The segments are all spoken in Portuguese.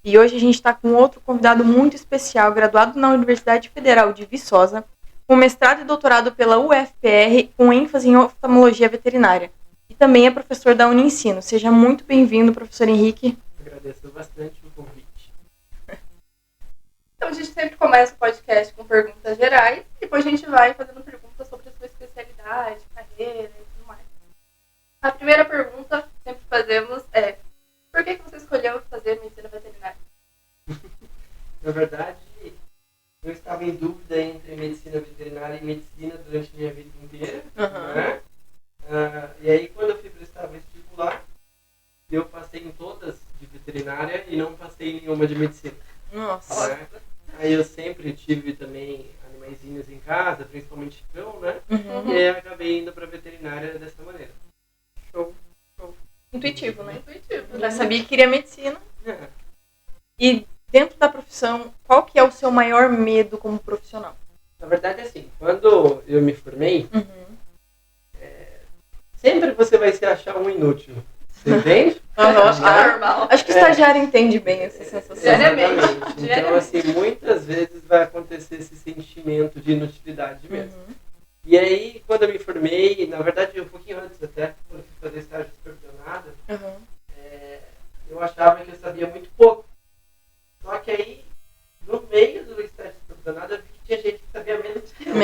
E hoje a gente está com outro convidado muito especial, graduado na Universidade Federal de Viçosa, com mestrado e doutorado pela UFPR, com ênfase em oftalmologia veterinária. E também é professor da Uniensino. Seja muito bem-vindo, professor Henrique. Agradeço bastante o convite. Então a gente sempre começa o podcast com perguntas gerais, e depois a gente vai fazendo perguntas sobre a sua especialidade, carreira e tudo mais. A primeira pergunta que sempre fazemos é: por que você escolheu fazer medicina veterinária? Na verdade, eu estava em dúvida entre medicina veterinária e medicina durante a minha vida inteira. Né? E aí, quando eu fui prestar vestibular, eu passei em todas de veterinária e não passei em nenhuma de medicina. Nossa. Né? Aí eu sempre tive também animaizinhos em casa, principalmente cão, né? E aí eu acabei indo para veterinária dessa maneira. Show. Intuitivo, né? Intuitivo. Já sabia que queria medicina. É. E dentro da profissão, qual que é o seu maior medo como profissional? Na verdade, assim, quando eu me formei, sempre você vai se achar um inútil. Você entende? Normal. Acho que o estagiário entende bem essa sensação. Diariamente. Então, assim, muitas vezes vai acontecer esse sentimento de inutilidade mesmo. E aí, quando eu me formei, na verdade, um pouquinho antes até, quando eu fui fazer estágio de supervisionado, eu achava que eu sabia muito pouco. Só que aí, no meio do estágio de supervisionado, eu vi que tinha gente que sabia menos que eu.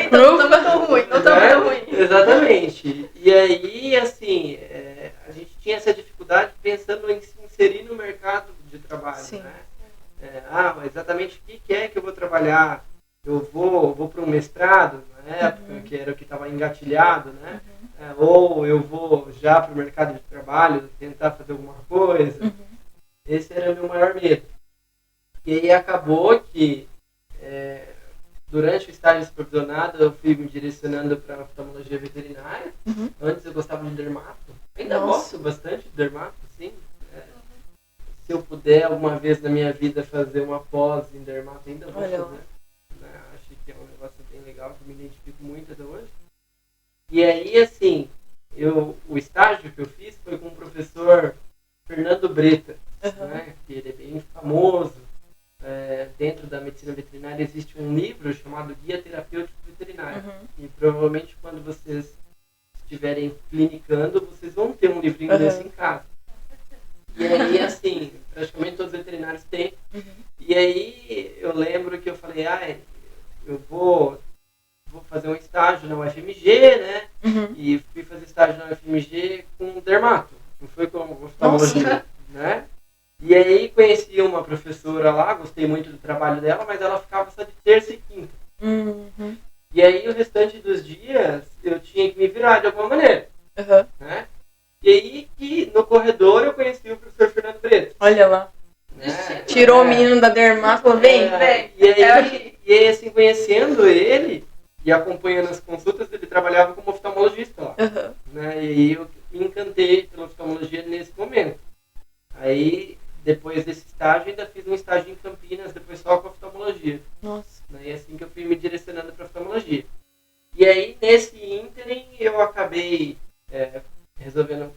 Então, não tá tão ruim, não tá tão ruim. Exatamente. E aí, assim, a gente tinha essa dificuldade pensando em se inserir no mercado de trabalho, Sim. né? Exatamente o que é que eu vou trabalhar? Eu vou para um mestrado, na época, que era o que estava engatilhado, né? Ou eu vou já para o mercado de trabalho, tentar fazer alguma coisa. Esse era o meu maior medo. E aí acabou que, durante o estágio supervisionado, eu fui me direcionando para a oftalmologia veterinária. Antes eu gostava de dermato. Ainda gosto bastante de dermato, sim. Se eu puder alguma vez na minha vida fazer uma pós em dermato, ainda vou fazer. Acho que é um negócio bem legal, que me identifico muito até hoje. E aí, assim, o estágio que eu fiz foi com o professor Fernando Breta, né, que ele é bem famoso. Dentro da medicina veterinária existe um livro chamado Guia Terapêutico Veterinário. E provavelmente quando vocês estiverem clinicando, vocês vão ter um livrinho desse em casa. E aí, assim, praticamente todos os veterinários têm. E aí eu lembro que eu falei, eu vou fazer um estágio na UFMG, né? E fui fazer estágio na UFMG com dermato, não foi com oftalmologia, né? E aí conheci uma professora lá, gostei muito do trabalho dela, mas ela ficava só de terça e quinta. E aí o restante dos dias eu tinha que me virar de alguma maneira, né? E aí que no corredor eu conheci o professor Fernando Breta. Olha lá. Tirou o menino da dermato, falou, vem. E aí, assim, conhecendo ele e acompanhando as consultas, ele trabalhava como oftalmologista lá. Né? E aí eu me encantei pela oftalmologia nesse momento. Aí, depois desse estágio, ainda fiz um estágio em Campinas, depois só com oftalmologia. Nossa. E assim que eu fui me direcionando para oftalmologia. E aí, nesse ínterim, eu acabei resolvendo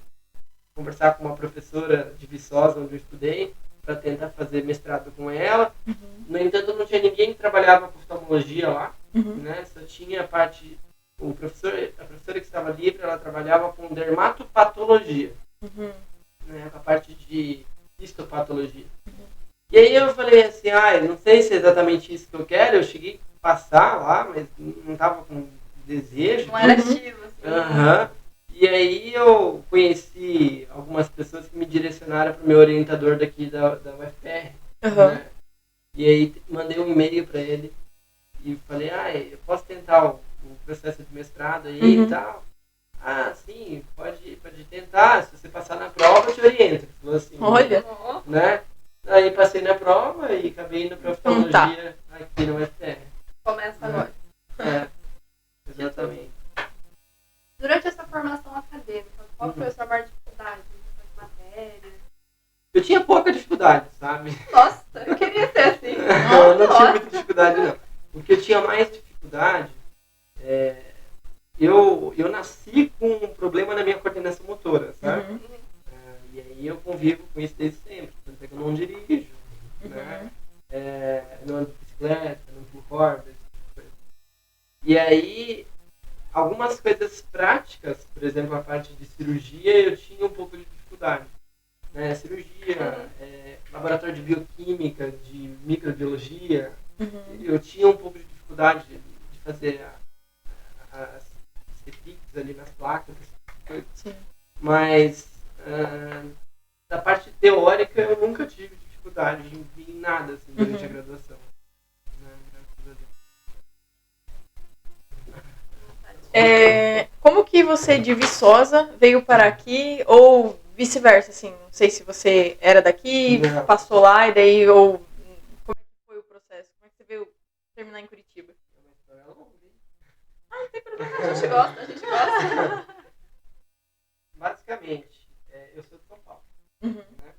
conversar com uma professora de Viçosa, onde eu estudei, para tentar fazer mestrado com ela. No entanto, não tinha ninguém que trabalhava com oftalmologia lá, né? Só tinha a parte... a professora que estava livre, ela trabalhava com dermatopatologia, né? A parte de histopatologia. E aí eu falei assim, não sei se é exatamente isso que eu quero. Eu cheguei a passar lá, mas não estava com desejo. Não era ativo, assim. E aí eu conheci algumas pessoas que me direcionaram para o meu orientador daqui da UFPR. Né? E aí mandei um e-mail para ele e falei, eu posso tentar o processo de mestrado aí e tal? Sim, pode tentar. Se você passar na prova, eu te oriento. Ele falou assim, olha. Né? Aí passei na prova e acabei indo para oftalmologia aqui na UFPR. Começa agora. Exatamente. Durante essa formação acadêmica, qual foi a sua maior dificuldade nessas matérias? Eu tinha pouca dificuldade, sabe? Nossa, eu queria ser assim. Eu não tinha muita dificuldade, não. O que eu tinha mais dificuldade eu nasci com um problema na minha coordenação motora, sabe? E aí eu convivo com isso desde sempre. Tanto até que eu não dirijo, né? Não ando de bicicleta, não pulo corda, esse tipo de coisa. E aí, algumas coisas práticas, por exemplo, a parte de cirurgia, eu tinha um pouco de dificuldade. Né? Cirurgia, laboratório de bioquímica, de microbiologia, eu tinha um pouco de dificuldade de fazer as repiques ali nas placas, Sim. mas da parte teórica eu nunca tive dificuldade em nada assim, durante a graduação. Né? Graças a Deus. Como que você de Viçosa veio para aqui ou vice-versa, assim? Não sei se você era daqui, Não. passou lá e daí ou como é que foi o processo? Como é que você veio terminar em Curitiba? Não tem problema. A gente gosta. Basicamente, eu sou de São Paulo. Uhum. Né?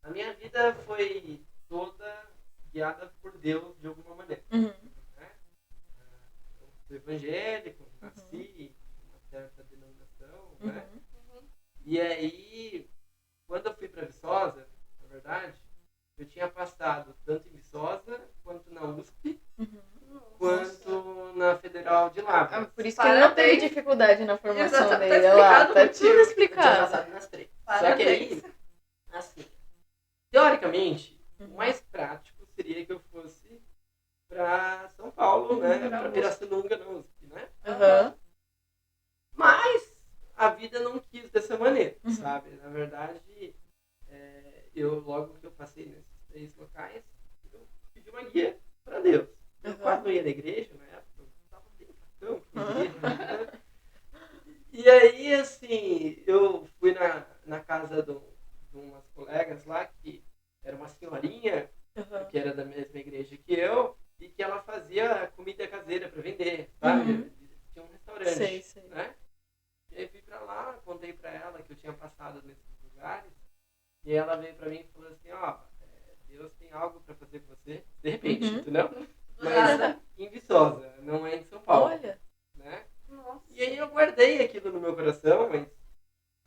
A minha vida foi toda guiada por Deus de alguma maneira. Uhum. Né? Eu sou evangélico, nasci em uma certa denominação. Né? E aí, quando eu fui para Viçosa, na verdade, eu tinha passado tanto em Viçosa, quanto na USP, quanto na Federal de Lavras. Por isso que ele não teve Parabéns. dificuldade na formação Exato, tá dele. Olha lá, explicado o tá motivo. tudo Eu tinha explicado. passado nas três. Só que Parabéns. aí, assim, teoricamente, o mais prático seria que eu fosse para São Paulo, né? Para Pirassununga, na USP, né? Aham. Mas a vida não quis dessa maneira, sabe? Na verdade, eu logo que eu passei nesses 3 locais, eu pedi uma guia para Deus. Eu quase não ia na igreja na época, eu estava bem fracão com a igreja. Né? E aí, assim, eu fui na casa de umas colegas lá, que era uma senhorinha, que era da mesma igreja que eu, e que ela fazia comida caseira para vender, sabe? Tinha um restaurante, Sei. né? E aí fui pra lá, contei pra ela que eu tinha passado nesses lugares, e ela veio pra mim e falou assim, Deus tem algo pra fazer com você, de repente, entendeu? Mas em Viçosa, não é em São Paulo. Olha. Né? Nossa. E aí eu guardei aquilo no meu coração, mas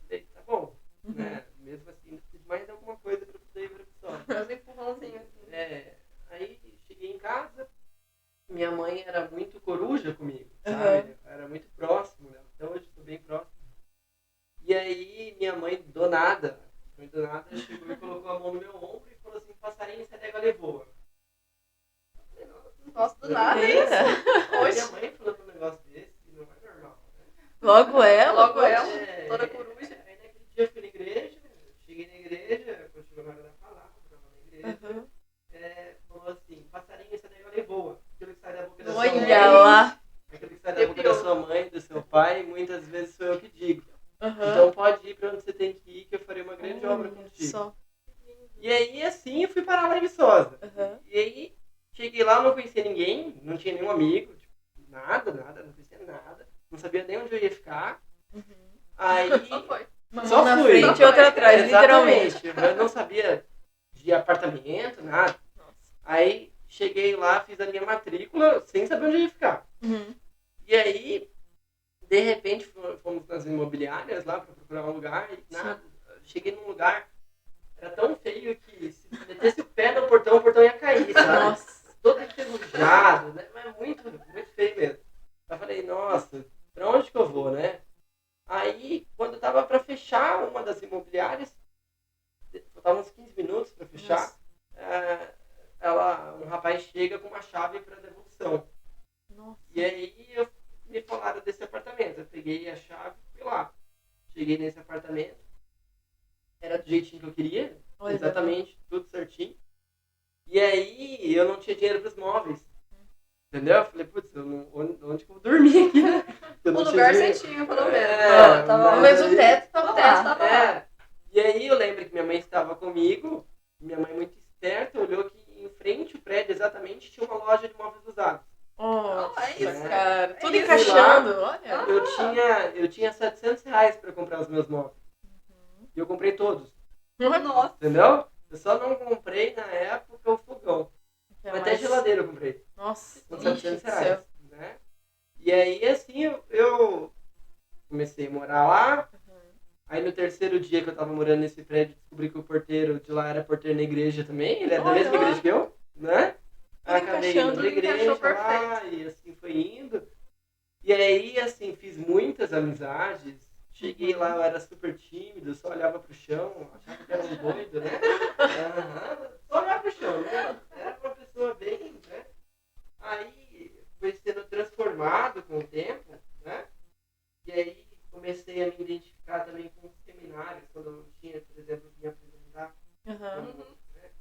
falei, tá bom, né? Mesmo assim, preciso de mais alguma coisa pra poder ir pra Viçosa. Uns empurrãozinhos assim. Aí cheguei em casa, minha mãe era muito coruja comigo, sabe? Era muito próximo dela. Até hoje estou bem próximo. E aí minha mãe, do nada, chegou e colocou a mão no meu ombro e falou assim, passarinho, essa dégua levou. Nossa, do nada é Eita. isso. Hoje a mãe falando um negócio desse, não é normal. Né? Logo ela? Logo ela, toda coruja. Aí naquele dia eu fui na igreja, cheguei na igreja, quando chegou na hora da palavra, eu tava na igreja, falou assim, passarinho, essa dégua levou. Aquilo que sai da boca da sua mãe. Olha lá. Aquilo que sai da boca da sua mãe, do seu pai, muitas vezes sou eu que digo. Então pode ir pra onde você tem que ir, que eu farei uma grande obra contigo. Só. E aí, assim, eu fui parar lá em Viçosa. E aí, cheguei lá, não conhecia ninguém, não tinha nenhum amigo, tipo, nada, não conhecia nada. Não sabia nem onde eu ia ficar. Aí, Só foi. Só fui. frente e outra atrás, literalmente. Exatamente. Eu não sabia de apartamento, nada. Aí, cheguei lá, fiz a minha matrícula, sem saber onde eu ia ficar. E aí, de repente, fomos nas imobiliárias lá para procurar um lugar e nada. Cheguei num lugar, era tão feio que se metesse o pé no portão, o portão ia cair, sabe? Nossa. Todo enferrujado, né? Mas muito, muito feio mesmo. Eu falei, nossa, pra onde que eu vou, né? Aí, quando eu tava para fechar uma das imobiliárias, faltavam uns 15 minutos para fechar, um rapaz chega com uma chave para devolução. Nossa. E aí, me falaram desse apartamento. Eu peguei a chave e fui lá. Cheguei nesse apartamento. Era do jeitinho que eu queria. Olha. Exatamente, tudo certinho. E aí, eu não tinha dinheiro para os móveis. Entendeu? Eu falei, putz, onde que eu vou dormir aqui, né? O lugar certinho, pelo menos. Mas o teto tava lá. E aí, eu lembro que minha mãe estava comigo. Minha mãe, muito esperta, olhou que em frente ao prédio, exatamente, tinha uma loja de móveis usados. Nossa, isso, cara. Tudo isso. encaixando, olha. Eu tinha R$700 para comprar os meus móveis. E eu comprei todos. Nossa. Entendeu? Eu só não comprei na época o fogão. Mas até geladeira eu comprei. Nossa, Com ixi, R$700. Né? E aí, assim, eu comecei a morar lá. Aí no terceiro dia que eu tava morando nesse prédio, descobri que o porteiro de lá era porteiro na igreja também, ele é da Olha mesma lá. igreja que eu, né? Tudo Acabei encaixando, indo pra tudo igreja encaixou lá, e assim foi indo. E aí, assim, fiz muitas amizades. Cheguei lá, eu era super tímido, só olhava pro chão, achava que era um doido, né? Só olhava pro chão, né? Era uma pessoa bem, né? Aí foi sendo transformado com o tempo, né? E aí comecei a me identificar também com os seminários, quando eu tinha, por exemplo, me apresentar, né?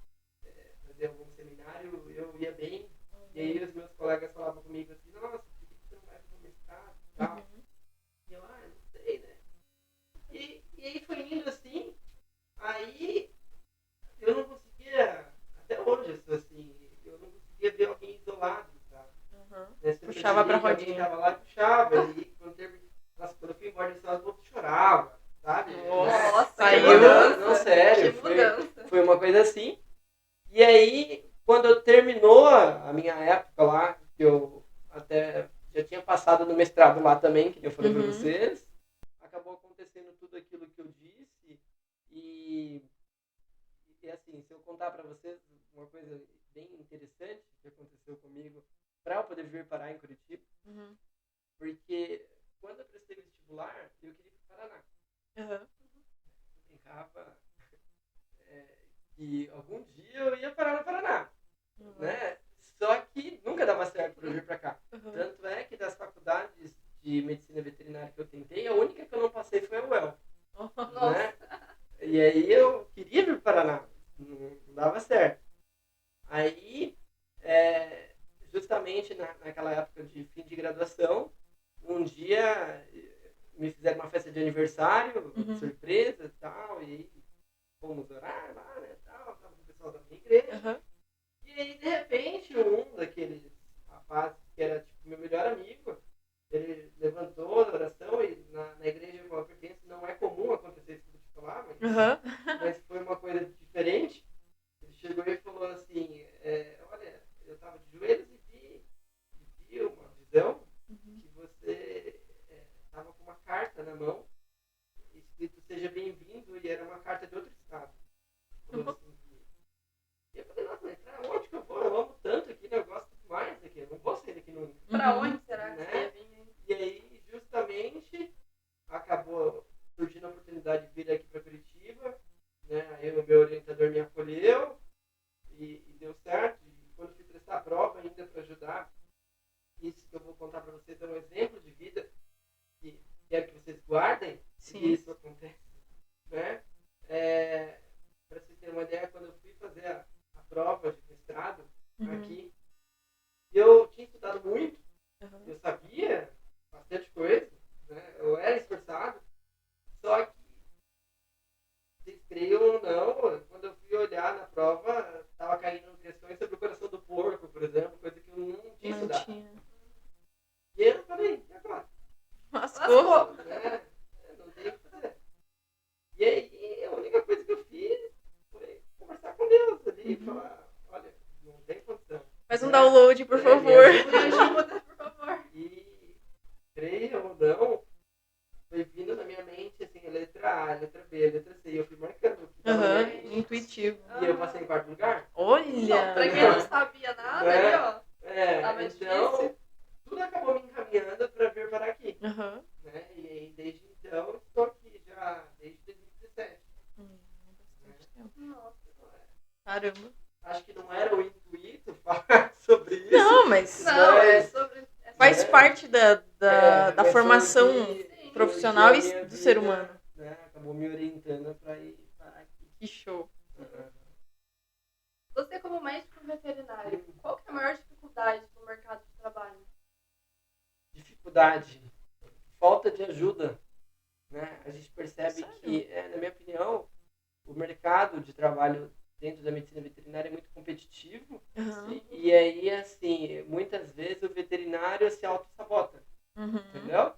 Fazer algum seminário, eu ia bem. E aí os meus colegas falavam comigo assim, nossa, por que você não vai fazer um mestrado e tal? E eu, não sei, né? E aí foi indo assim, aí eu não conseguia, até hoje eu sou assim, eu não conseguia ver alguém isolado, sabe? Né? Se eu Puxava pra percebia que rodinha. alguém tava lá, puxava, e quando eu fui embora de Salzburgo, eu chorava, sabe? Nossa, que Saiu. mudança. Não, sério, Que mudança. foi uma coisa assim. E aí, quando terminou a minha época lá, que eu até já tinha passado no mestrado lá também, que eu falei para vocês, acabou acontecendo tudo aquilo que eu disse. E assim, se eu contar para vocês uma coisa bem interessante que aconteceu comigo, para eu poder vir parar em Curitiba, porque quando eu prestei vestibular, eu queria ir para o Paraná. Eu brincava que algum dia eu ia parar no Paraná, né? Só que nunca dava certo para eu vir para cá. Tanto é que das faculdades de medicina veterinária que eu tentei, a única que eu não passei foi a UEL. Né? E aí eu queria vir para o Paraná, não dava certo. Aí, justamente naquela época de fim de graduação, um dia me fizeram uma festa de aniversário, surpresa e tal, e fomos orar lá, né, tal, tava com o pessoal da minha igreja. E aí, de repente, um daqueles rapazes que era tipo meu melhor amigo, ele levantou da oração e na igreja que eu pertenço não é comum acontecer isso que eu vou te falar, mas foi uma coisa diferente. Ele chegou e falou assim, olha, eu estava de joelhos e vi uma visão que você estava com uma carta na mão, escrito seja bem-vindo, e era uma carta de outro estado. Falou assim, e eu falei, nossa, mas pra onde que eu vou? Eu amo tanto aqui, né? Eu gosto demais daqui, eu não vou sair daqui nunca. Pra onde será que você ia vir? E aí, justamente, acabou surgindo a oportunidade de vir aqui para Curitiba, né? Aí o meu orientador me acolheu e deu certo. E quando fui prestar a prova ainda para ajudar, isso que eu vou contar para vocês é um exemplo de vida que quero que vocês guardem, se isso acontece, né? Para vocês terem uma ideia, quando eu fui fazer a prova de mestrado aqui, eu tinha estudado muito, eu sabia bastante coisa, né? Eu era esforçado, só que, vocês creiam ou não, quando eu fui olhar na prova, estava caindo questões sobre o coração do porco, por exemplo, coisa que eu não tinha estudado. E eu falei, e agora? Lascou. Né? Não tem o que fazer. E aí, a única coisa que eu fiz foi conversar com Deus ali e falar, olha, não tem condição. Faz um download, por favor. Me ajuda, por favor. E, creia ou não, foi vindo na minha mente, assim, a letra A, a letra B, a letra C, e eu fui marcando. Intuitivo. E eu passei em quarto lugar. Olha! Pra quem não sabia nada, ali, ó. Tava Então, difícil. tudo acabou me encaminhando para vir para aqui. Né? E aí, desde então, estou aqui já desde 2017. Bastante tempo. Nossa. Caramba. Acho que não era o intuito falar sobre isso. Não, mas Não, é sobre... faz parte da mas formação foi que profissional hoje a minha e do ser vida, humano. Né, acabou me orientando para ir parar aqui. Que show. Você, como médico veterinário, qual que é a maior dificuldade no mercado de trabalho? Dificuldade, falta de ajuda. Né? A gente percebe que, na minha opinião, o mercado de trabalho dentro da medicina veterinária é muito competitivo. E aí, assim, muitas vezes o veterinário se auto-sabota. Entendeu?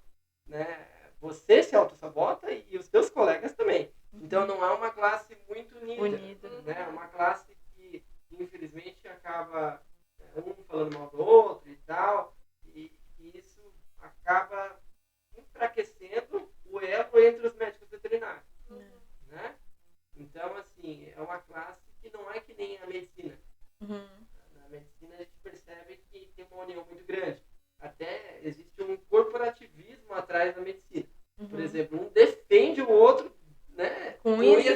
Né? Você se auto-sabota e os seus colegas também. Então, não há uma classe muito unida. Né? É uma classe que, infelizmente, acaba um falando mal do outro e tal. E isso acaba enfraquecendo o elo entre os médicos veterinários. Né? Então, assim,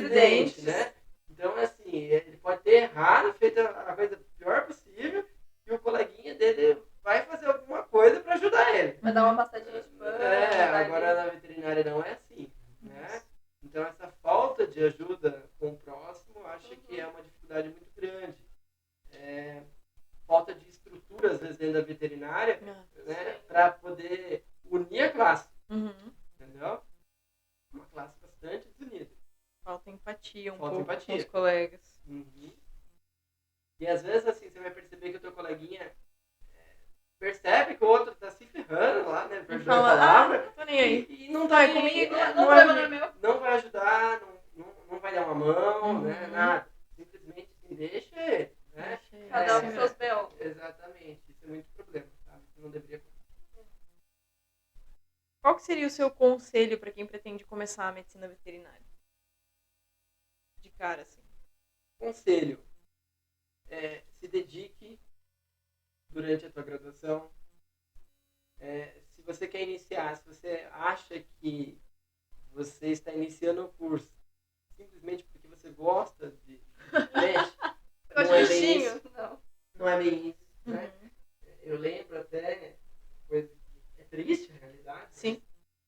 acidente, né? Então, assim, ele pode ter errado, feito a coisa pior possível, e o coleguinha dele vai fazer alguma coisa para ajudar ele. Vai dar uma passadinha de pano. Agora na veterinária não é assim, né? Então, essa falta de ajuda com o próximo, acho que é uma dificuldade muito grande. Falta de estrutura, às vezes, dentro da veterinária, né? Para poder unir a classe, entendeu? Uma classe bastante desunida. Falta empatia Falta pouco empatia. com os colegas. E às vezes, assim, você vai perceber que o teu coleguinha percebe que o outro tá se ferrando lá, né? Perdão a palavra. Não tô nem aí. E não tá comigo, não vai ajudar, não vai dar uma mão, né? Nada. Simplesmente assim, deixa ele, né? Cada um com seus B.O. Exatamente. Isso é muito problema, sabe? Isso não deveria acontecer. Qual que seria o seu conselho para quem pretende começar a medicina veterinária? De cara, assim. Conselho. Se dedique durante a tua graduação. Se você quer iniciar, se você acha que você está iniciando o curso simplesmente porque você gosta de peixe, não é bem isso. Não é bem isso, né? Eu lembro até, coisa que é triste, na realidade. Sim.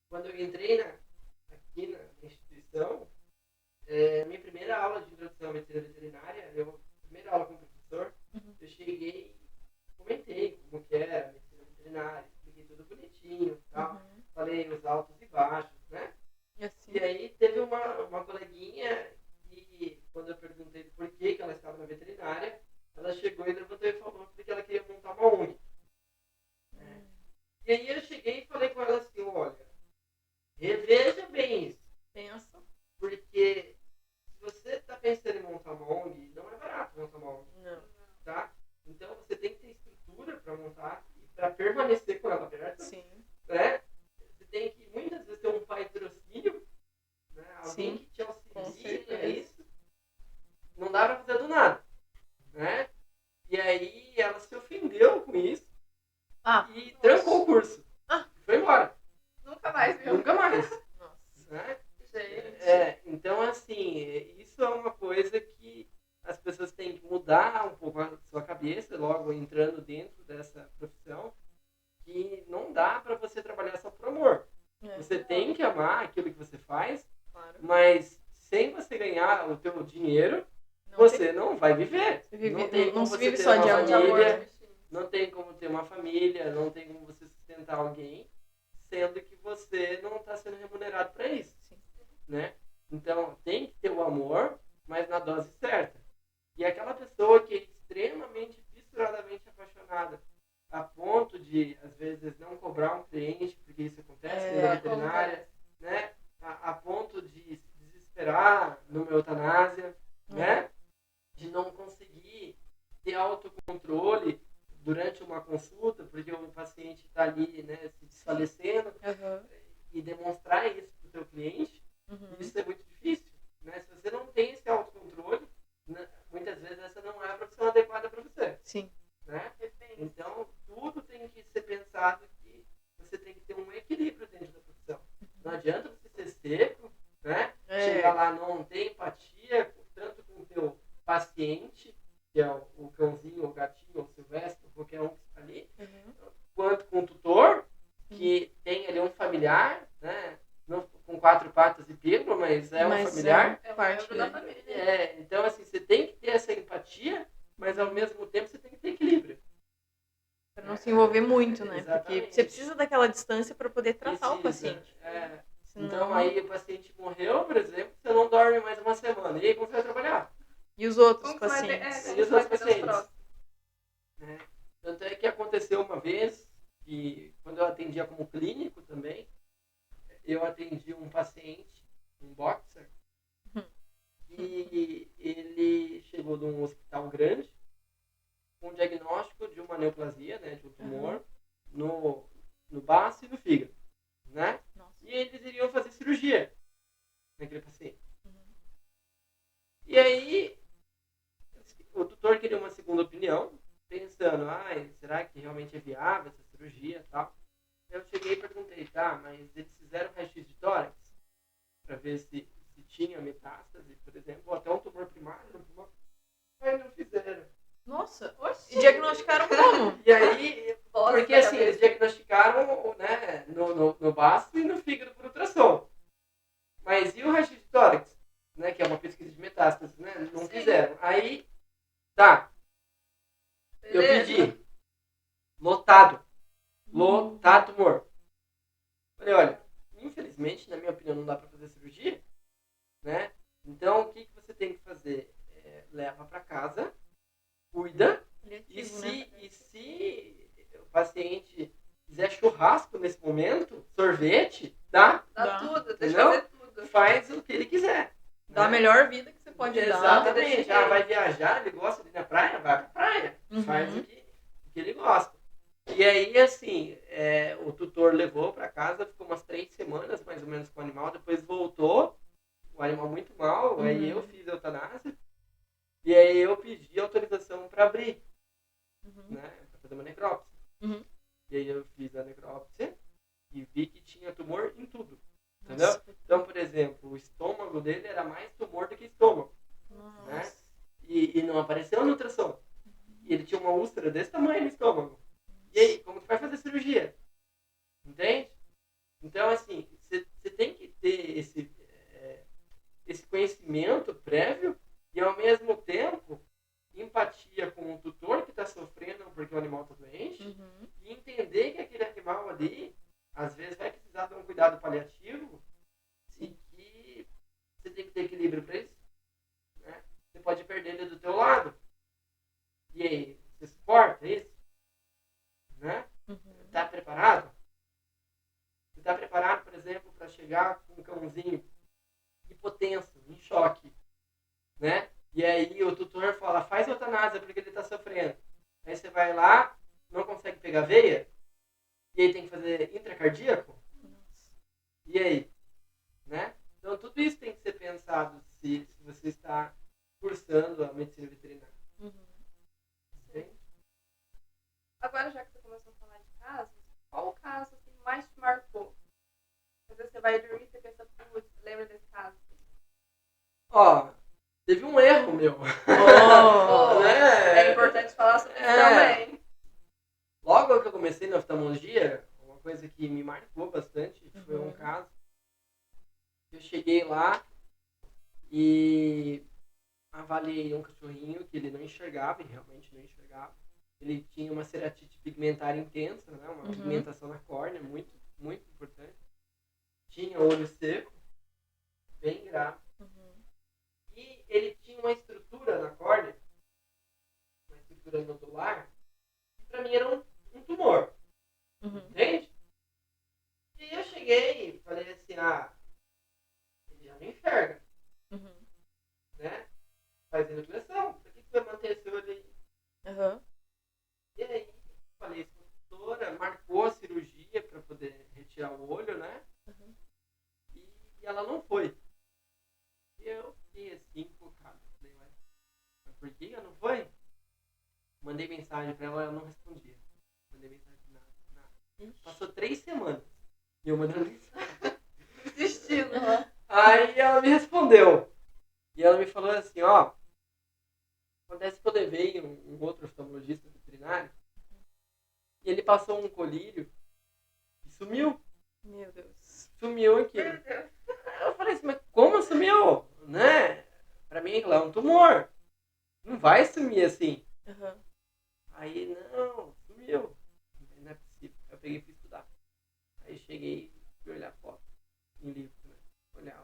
Quando eu entrei aqui na instituição, minha primeira aula de introdução à medicina veterinária, primeira aula com o professor, eu cheguei e comentei como que era a medicina veterinária, expliquei tudo bonitinho e tal, falei os altos e baixos, né? Assim. E aí teve uma coleguinha que, quando eu perguntei por que ela estava na veterinária, ela chegou e levantou e falou porque ela queria montar uma ONG. E aí eu cheguei e falei com ela assim, olha, reveja bem isso. Pensa. Porque se você está pensando em montar uma ONG, não é barato montar uma ONG. Não. Tá? Então você tem que ter estrutura para montar e para permanecer com ela aberta. Sim. Né? Você tem que muitas vezes ter um patrocínio, né? Alguém que te auxilie, é isso. Não dá para fazer do nada. Né? E aí ela se ofendeu com isso e trancou o curso. Foi embora. Nunca mais, viu? Nunca mais. Nossa. Né? Gente. Então, assim, isso é uma coisa que as pessoas têm que mudar um pouco a sua cabeça, logo entrando dentro dessa profissão, que não dá para você trabalhar só por amor. Você tem que amar aquilo que você faz, claro. Mas sem você ganhar o teu dinheiro, você não vai viver. Não tem como não se você vive ter só uma de família, amor. não tem como ter uma família, não tem como você sustentar alguém, sendo que você não está sendo remunerado para isso. Né? Então, tem que ter o amor, mas na dose certa. E aquela pessoa que é extremamente, fissuradamente apaixonada, a ponto de, às vezes, não cobrar um cliente, porque isso acontece na veterinária, né? A ponto de se desesperar numa eutanásia, né? De não conseguir ter autocontrole durante uma consulta, porque o paciente está ali, né, se desfalecendo, e demonstrar isso para o seu cliente, isso é muito difícil. Né? Se você não tem esse autocontrole, né, muitas vezes essa não é a profissão adequada para você. Sim. Né? Então, tudo tem que ser pensado que você tem que ter um equilíbrio dentro da profissão. Não adianta você ser seco, né? Chegar lá, não ter empatia, tanto com o teu paciente, que é o cãozinho, o gatinho, ou o silvestre, ou qualquer um que está ali, quanto com o tutor, que tem ali um familiar, né? Não com 4 patas e pelo, mas é um familiar. É parte da família. Então, assim, você tem que ter essa empatia, mas ao mesmo tempo você tem que ter equilíbrio. Para não se envolver muito, né? Exatamente. Porque você precisa daquela distância para poder tratar o paciente. Senão... Então, aí o paciente morreu, por exemplo, você não dorme mais uma semana. E aí, como você vai trabalhar? E os outros pacientes? E os outros pacientes? Tanto é que aconteceu uma vez, que quando eu atendia como clínico também, eu atendi um paciente, um boxer, e ele chegou de um hospital grande com um diagnóstico de uma neoplasia, né, de um tumor no baço e no fígado, né? E eles iriam fazer cirurgia naquele paciente. E aí o tutor queria uma segunda opinião, pensando, será que realmente é viável essa cirurgia e tal? Eu cheguei e perguntei, mas eles fizeram raio-x de tórax para ver se que tinha metástase, por exemplo, ou até um tumor primário no pulmão, aí não fizeram. Nossa. Oxi. E diagnosticaram como? E aí, Nossa, porque assim, cabeça. eles diagnosticaram, né, no baço e no fígado por ultrassom. Mas e o raio de tórax, né, que é uma pesquisa de metástase, né? Não Sim. fizeram. Aí, tá, eu Beleza. pedi, lotado tumor. Falei, olha, infelizmente, na minha opinião, não dá para fazer cirurgia, né? Então, o que você tem que fazer? Leva para casa, cuida, e se o paciente quiser churrasco nesse momento, sorvete, dá, Dá tudo, deixa Entendeu? fazer tudo. faz o que ele quiser. Dá a né? melhor vida que você pode dar. Exatamente. Vai viajar, ele gosta de ir na praia, vai pra praia. Uhum. Faz o que ele gosta. E aí, assim, o tutor levou para casa, ficou umas 3 semanas, mais ou menos, com o animal. Depois voltou, o animal muito mal. Uhum. Aí eu fiz a eutanásia. E aí eu pedi autorização para abrir, né? Para fazer uma necrópsia. Uhum. E aí eu fiz a necrópsia e vi que tinha tumor em tudo. Entendeu? Nossa. Então, por exemplo, o estômago dele era mais tumor do que estômago. Nossa. Né? E não apareceu no ultrassom. E ele tinha uma úlcera desse tamanho no estômago. E aí, como que vai fazer cirurgia? Entende? Então, assim, você tem que ter esse conhecimento prévio e, ao mesmo tempo, empatia com o tutor que está sofrendo porque o animal está doente Uhum. e entender que aquele animal ali, às vezes, vai precisar de um cuidado paliativo e que você tem que ter equilíbrio para isso. Né? Você pode perder ele do teu lado. E aí, você suporta isso? Né? Uhum. Está preparado? Você está preparado, por exemplo, para chegar com um cãozinho hipotenso, em choque, né? E aí o tutor fala, faz eutanásia porque ele está sofrendo. Aí você vai lá, não consegue pegar veia, e aí tem que fazer intracardíaco. E aí? Né? Então tudo isso tem que ser pensado se você está cursando a medicina veterinária. Uhum. Entende? Agora, já que você começou a falar de casos, qual o caso assim, mais te marcou? Às vezes você vai dormir e você pensa, putz, lembra desse caso? Ó, teve um erro meu. Oh. Né? É importante falar sobre isso também. Logo que eu comecei na oftalmologia, uma coisa que me marcou bastante foi um caso. Eu cheguei lá e avaliei um cachorrinho que ele não enxergava, e realmente não enxergava. Ele tinha uma ceratite pigmentar intensa, né? Uma pigmentação na córnea, muito, muito importante. Tinha olho seco, bem grave. E ele tinha uma estrutura na córnea, uma estrutura nodular, que pra mim era um tumor. Entende? E eu cheguei e falei assim, ele já não enxerga. Né? Faz enucleação. Por que vai manter esse olho aí? E aí, falei isso com a doutora, marcou a cirurgia para poder retirar o olho, né? E ela não foi. E eu fiquei assim, focado. Falei, mas por que ela não foi? Mandei mensagem para ela não respondia. Mandei mensagem, nada. Passou 3 semanas. E eu mandando mensagem. Destino. Aí ela me respondeu. E ela me falou assim, acontece que eu levei um outro oftalmologista veterinário e ele passou um colírio e sumiu. Meu Deus. Sumiu aquilo. Meu Deus. Eu falei assim, mas como sumiu? Né? Pra mim aquilo é um tumor. Não vai sumir assim. Aí, não, sumiu. Não é possível. Eu peguei e fui estudar. Aí cheguei e fui olhar foto em livro, né? Olhar.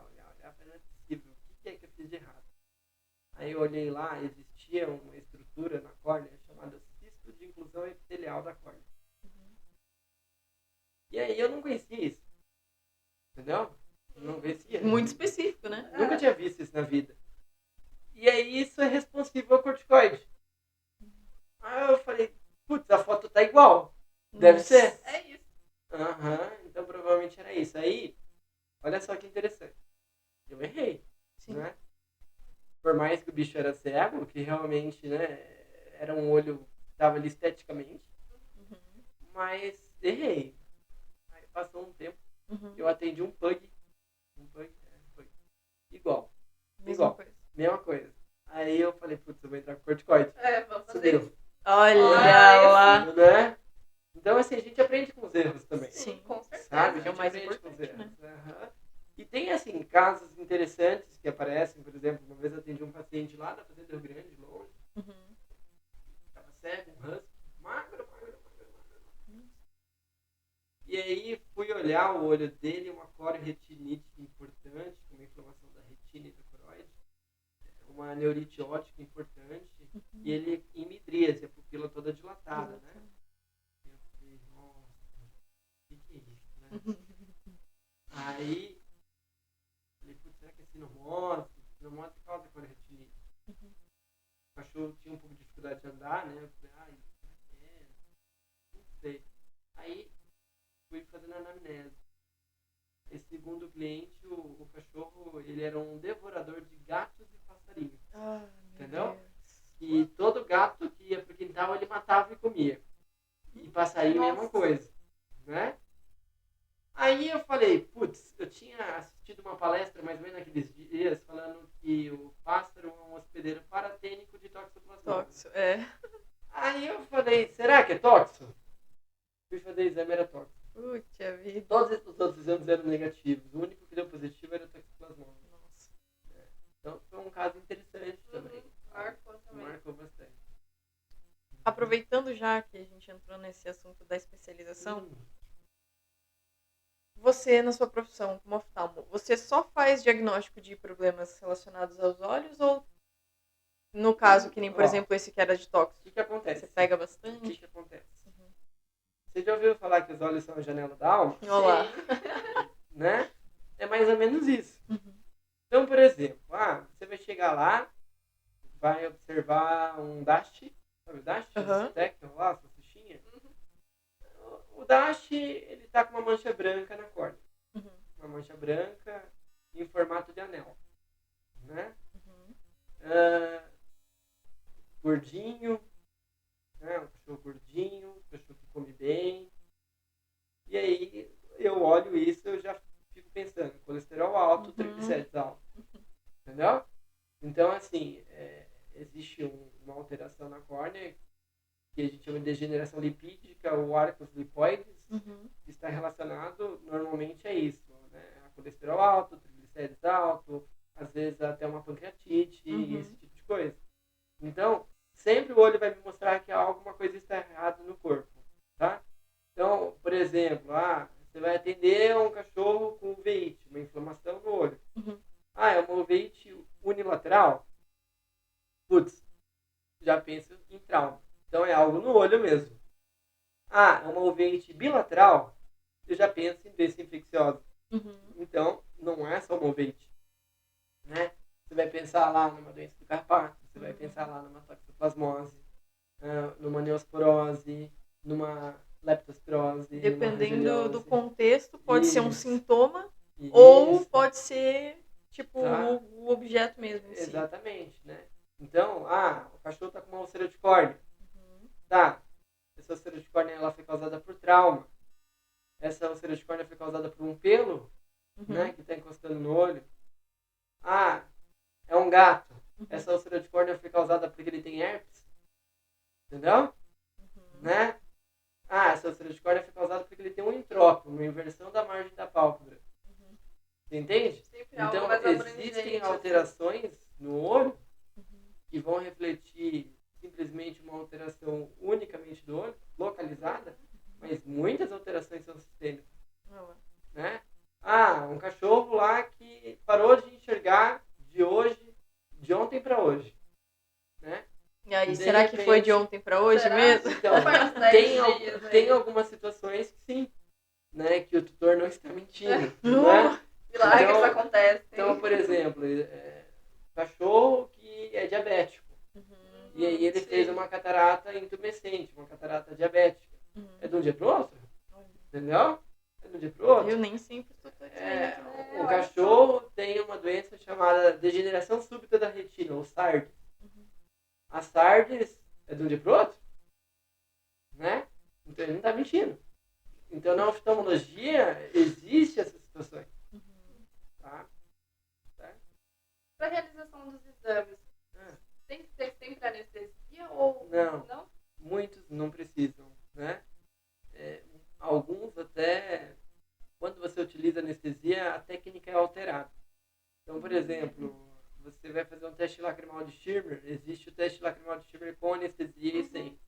Falei, não é possível. O que é que eu fiz de errado? Aí eu olhei lá, existia uma estrutura na córnea chamada cisto de inclusão epitelial da córnea. E aí eu não conhecia isso. Entendeu? Não conhecia. Muito específico, né? Nunca tinha visto isso na vida. E aí isso é responsível ao corticoide. Aí eu falei, putz, a foto tá igual. Deve ser. É isso. Então provavelmente era isso. Aí, olha só que interessante. Eu errei. Sim. Né? Por mais que o bicho era cego, que realmente, né, era um olho que estava ali esteticamente, mas errei. Aí passou um tempo, eu atendi um pug. igual. Mesma coisa. Mesma coisa. Aí eu falei, putz, eu vou entrar com corticoide. Vamos Isso fazer deu. isso. Olha Olha, lá. Né? Então, assim, a gente aprende com os erros também. Sim. Com certeza. Sabe? A É o gente mais aprende com os importante, erros. Aham. E tem, assim, casos interessantes que aparecem. Por exemplo, uma vez eu atendi um paciente lá da Fazenda Rio Grande, longe. Uhum. Tava cego, um husky. Magro. E aí fui olhar o olho dele, uma corioretinite importante, uma inflamação da retina e do coroide, uma neurite óptica importante, e ele em midríase, a pupila toda dilatada, né? E eu falei, nossa, o que é isso, né? Aí, falei, putz, será que é sinomose? Sinomose causa corioretinite. O cachorro tinha um pouco de dificuldade de andar, né? Eu falei, ai, será que é? Não sei. Aí, fui fazendo anamnese. Esse segundo cliente, o cachorro, ele era um devorador de gatos e passarinhos. Entendeu? E todo gato que ia pro quintal, ele matava e comia. E passarinho, mesma coisa. Né? Aí eu falei, putz, eu tinha assistido uma palestra mais ou menos naqueles dias, falando que o pássaro é um hospedeiro paratênico de toxoplasmose. Tóxico, Aí eu falei, será que é tóxico? Fui fazer exame, era tóxico. Puta vida. Todos os outros exames eram negativos. O único que deu positivo era o toxoplasmose. Nossa. Então foi um caso interessante também. Marcou também. Marcou bastante. Aproveitando já que a gente entrou nesse assunto da especialização, Hum. você, na sua profissão como oftalmo, você só faz diagnóstico de problemas relacionados aos olhos ou, no caso, que nem, por Ó, exemplo, esse que era de O tóxico, que acontece? você pega O bastante? que acontece? Você já ouviu falar que os olhos são a janela da alma? Olá. Né? É mais ou menos isso. Uhum. Então, por exemplo, você vai chegar lá, vai observar um dashi, sabe o dashi? Aham. Técnico lá, salsichinha. O dashi, ele tá com uma mancha branca na córnea. Uhum. Uma mancha branca em formato de anel. Né? Uhum. Gordinho, né? Um cachorro gordinho, um cachorro que come bem. E aí eu olho isso, eu já fico pensando, colesterol alto, triglicérides alto. Entendeu? Então, assim, existe uma alteração na córnea que a gente chama de degeneração lipídica ou arcos lipoides, Uhum. que está relacionado normalmente a isso, né? A colesterol alto, triglicérides alto, às vezes até uma pancreatite e esse tipo de coisa. Então, sempre o olho vai me mostrar que alguma coisa está errada no corpo, tá? Então, por exemplo, você vai atender um cachorro com uveíte, uma inflamação no olho. Uhum. É uma uveíte unilateral? Putz, já penso em trauma. Então é algo no olho mesmo. É uma uveíte bilateral? Eu já penso em doença infecciosa. Uhum. Então, não é só uma uveíte. Né? Você vai pensar lá numa doença do carpato, você vai pensar lá numa toxoplasmose, numa neosporose, numa leptospirose. Dependendo do contexto, pode ser um Isso. sintoma Isso. ou pode ser, tipo, Tá. o objeto mesmo em si. Exatamente, né? Então, o cachorro tá com uma úlcera de córnea. Uhum. Tá. Essa úlcera de córnea ela foi causada por trauma. Essa úlcera de córnea foi causada por um pelo, né, que tá encostando no olho. É um gato. Essa úlcera de córnea foi causada porque ele tem herpes. Entendeu? Né? Essa úlcera de córnea foi causada porque ele tem um entrópio, uma inversão da margem da pálpebra. Você entende? Sempre algo Então, mais existem abrangente, alterações no olho que vão refletir simplesmente uma alteração unicamente do olho, localizada, mas muitas alterações são sistêmicas. Né? Um cachorro lá que parou de enxergar de ontem para hoje. Né? E aí, De será que repente- foi de ontem pra hoje Será? mesmo? Então, Foi uns 10 dias aí. tem algumas situações que sim, né, que o tutor não está mentindo. Né? Milagres Então- acontecem. Então, por exemplo, cachorro que é diabético. E aí ele fez uma catarata intumescente, uma catarata diabética. É de um dia pro outro? Entendeu? É de um dia pro outro. Eu nem sempre estou dizendo. O cachorro tem uma doença chamada degeneração súbita da retina, ou SARD. A SARD é de um dia pro outro? Né? Então ele não está mentindo. Então na oftalmologia existe essas situações. Tá? Para a realização dos exames, Ah, tem que ter sempre anestesia ou Não. Muitos não precisam, né? Alguns até, quando você utiliza anestesia, a técnica é alterada. Então, por exemplo, você vai fazer um teste lacrimal de Schirmer, existe o teste lacrimal de Schirmer com anestesia e sem,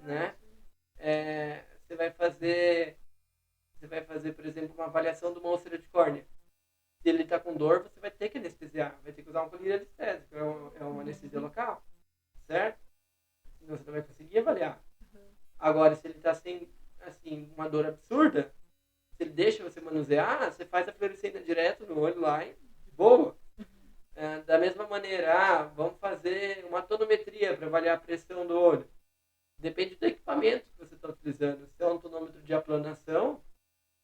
né? Você vai fazer, por exemplo, uma avaliação de uma úlcera de córnea. Se ele está com dor, você vai ter que anestesiar, vai ter que usar um colírio anestésico, é uma anestesia local, certo? Senão você não vai conseguir avaliar. Agora, se ele está sem, assim, uma dor absurda, se ele deixa você manusear, você faz a fluorescência direto no olho lá e de boa. Da mesma maneira, vamos fazer uma tonometria para avaliar a pressão do olho. Depende do equipamento que você está utilizando. Se é um tonômetro de aplanação,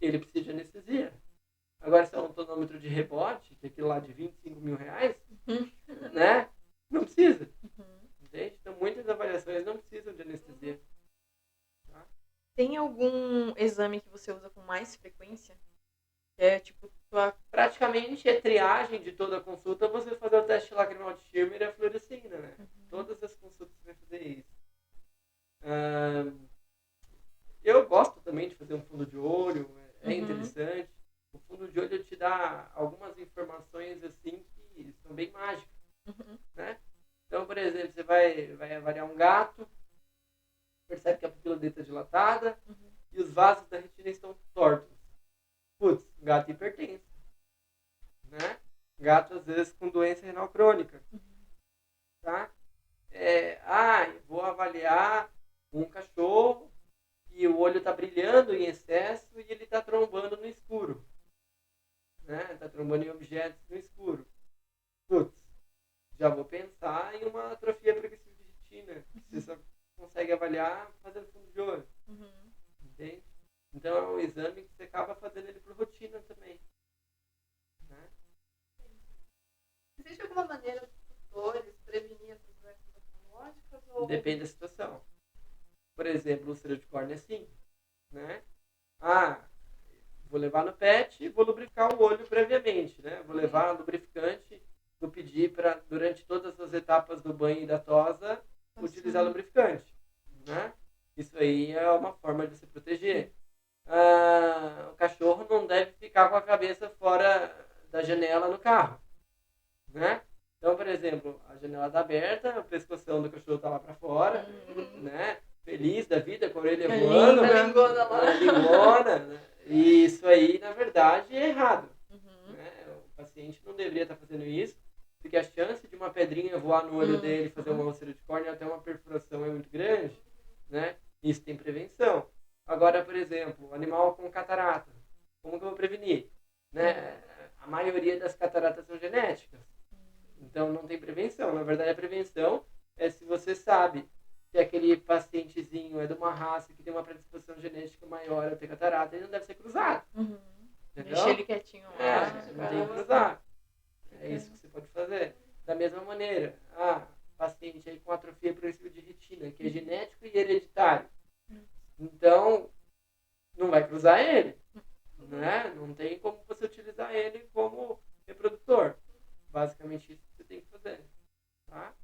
ele precisa de anestesia. Agora, se é um tonômetro de rebote, que é aquele lá de R$25.000, né? Não precisa. Entende? Então, muitas avaliações não precisam de anestesia. Tá? Tem algum exame que você usa com mais frequência? Que é tipo Praticamente é triagem de toda a consulta você fazer o teste lacrimal de Schirmer e a fluorescina, né? Todas as consultas você vai fazer isso. Eu gosto também de fazer um fundo de olho, é interessante. O fundo de olho te dá algumas informações assim que são bem mágicas, né? Então, por exemplo, você vai avaliar um gato, percebe que a pupila dele está dilatada e os vasos da retina estão tortos. Putz, gato hipertenso, né? Gato, às vezes, com doença renal crônica, tá? Eu vou avaliar um cachorro e o olho está brilhando em excesso e ele está trombando no escuro, né? Está trombando em objetos no escuro. Putz, já vou pensar em uma atrofia progressiva de retina, que você só consegue avaliar fazendo fundo de olho, entende? Então é um exame que você acaba fazendo ele por rotina também, né? Existe alguma maneira dos tutores prevenir essas doenças oftalmológicas? Ou... Depende da situação. Por exemplo, úlcera de córnea, sim, né? Vou levar no PET e vou lubrificar o olho previamente, né? Vou levar lubrificante, vou pedir para, durante todas as etapas do banho e da tosa, utilizar lubrificante, né? Isso aí é uma forma de se proteger. O cachorro não deve ficar com a cabeça fora da janela no carro, né? Então, por exemplo, a janela está aberta, o pescoção do cachorro está lá para fora, né? Feliz da vida, com a orelha voando, a lingona lá. a lingona, né? E isso aí, na verdade, é errado, né? O paciente não deveria estar fazendo isso, porque a chance de uma pedrinha voar no olho dele e fazer uma úlcera de córnea até uma perfuração é muito grande, né? Isso tem prevenção. Agora, por exemplo, animal com catarata, como que eu vou prevenir? Né? A maioria das cataratas são genéticas, então não tem prevenção. Na verdade, a prevenção é se você sabe que aquele pacientezinho é de uma raça que tem uma predisposição genética maior a ter catarata, ele não deve ser cruzado. Deixa ele quietinho lá. Não tem que cruzar. É isso que você pode fazer. Da mesma maneira, paciente aí com atrofia progressiva de retina, que é genético e hereditário. Então, não vai cruzar ele, né? Não tem como você utilizar ele como reprodutor. Basicamente isso que você tem que fazer, tá?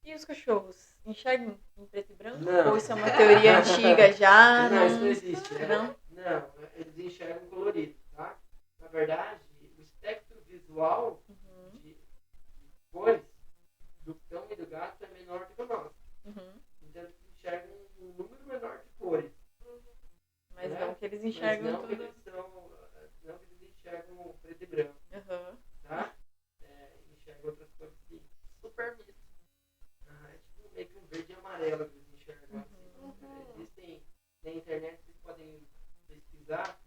E os cachorros? Enxergam em preto e branco? Não. Ou isso é uma teoria antiga já? Não, isso não existe, né? Não? Não, eles enxergam colorido, tá? Na verdade, o espectro visual de cores do cão e do gato é menor do que o nosso. Então eles enxergam um número menor de cores. Mas né? não que eles enxergam Mas não que tudo. não que eles enxergam preto e branco, tá? Enxergam outras cores sim. Super misto. É tipo meio que um verde e amarelo que eles enxergam assim. Existem na internet, vocês podem pesquisar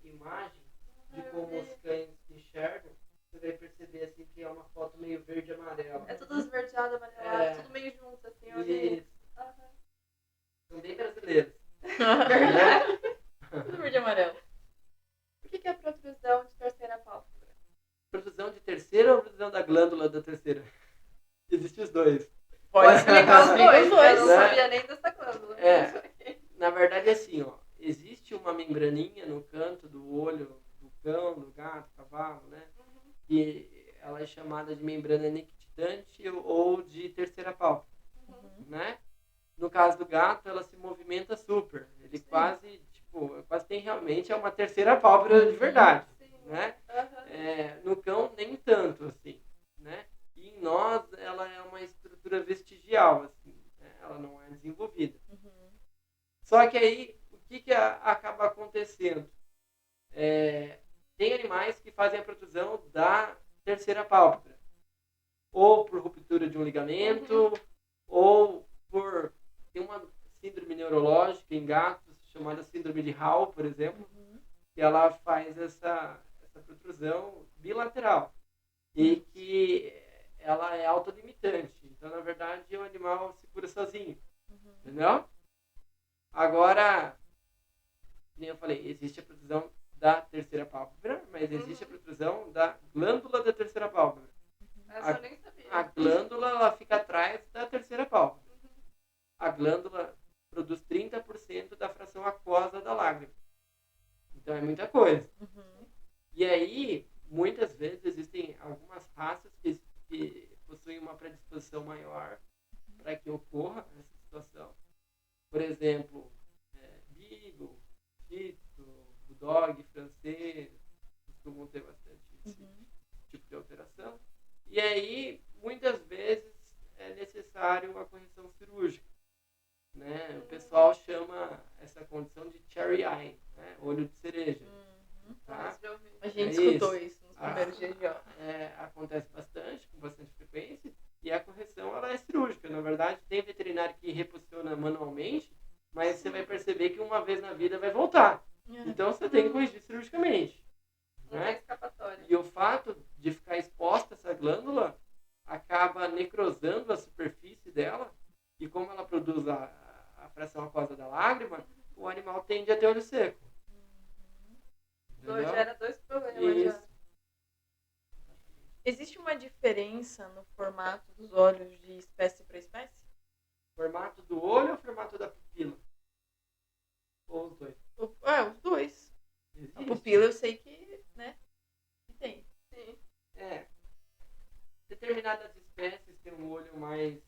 imagem de como os cães enxergam. Você vai perceber assim que é uma foto meio verde e amarelo. É tudo esverdeado, amarelado, tudo meio junto, assim, olhei. Isso. São bem brasileiros. Verdade. Tudo verde e amarelo. O que é a protrusão de terceira pálpebra? Protrusão de terceira ou protrusão da glândula da terceira? Existem os dois. Pode explicar os Eu não né? sabia nem dessa glândula. Na verdade é assim, ó. Existe uma membraninha no canto do olho do cão, do gato, cavalo, né? E ela é chamada de membrana nictitante ou de terceira pálpebra, né? No caso do gato, ela se movimenta super. Ele quase tem realmente uma terceira pálpebra de verdade, né? No cão, nem tanto, assim, né? E em nós, ela é uma estrutura vestigial, assim, né? Ela não é desenvolvida. Só que aí, o que acaba acontecendo? Tem animais que fazem a protusão da terceira pálpebra, ou por ruptura de um ligamento, ou por... Tem uma síndrome neurológica em gatos, chamada síndrome de Hall, por exemplo, que ela faz essa protrusão bilateral e que ela é autolimitante. Então, na verdade, o animal se cura sozinho. Entendeu? Agora, como eu falei, existe a protrusão da terceira pálpebra, mas existe a protrusão da glândula da terceira pálpebra. Essa eu nem sabia. A glândula ela fica atrás da terceira pálpebra. A glândula produz 30% da fração aquosa da lágrima. Então é muita coisa. E aí, muitas vezes, existem algumas raças que possuem uma predisposição maior para que ocorra essa situação. Por exemplo, Beagle, Shih Tzu, Bulldog, francês, costumam ter bastante esse tipo de alteração. E aí, muitas vezes, é necessário a correção cirúrgica. Né? O pessoal chama essa condição de cherry eye, né? Olho de cereja. Tá? A gente escutou isso nos primeiros dias de aula. Acontece bastante, com bastante frequência, e a correção ela é cirúrgica. Na verdade, tem veterinário que reposiciona manualmente, mas você vai perceber que uma vez na vida vai voltar. Então você tem que corrigir cirurgicamente. Não tem escapatória. E o fato de ficar exposta essa glândula acaba necrosando a superfície dela, e como ela produz a fração aquosa da lágrima, o animal tende a ter olho seco. Gera 2 problemas. Isso. Existe uma diferença no formato dos olhos de espécie para espécie? Formato do olho ou formato da pupila? Ou os dois? Os dois. Existe. A pupila eu sei que, né, que tem. Sim. Determinadas espécies têm um olho mais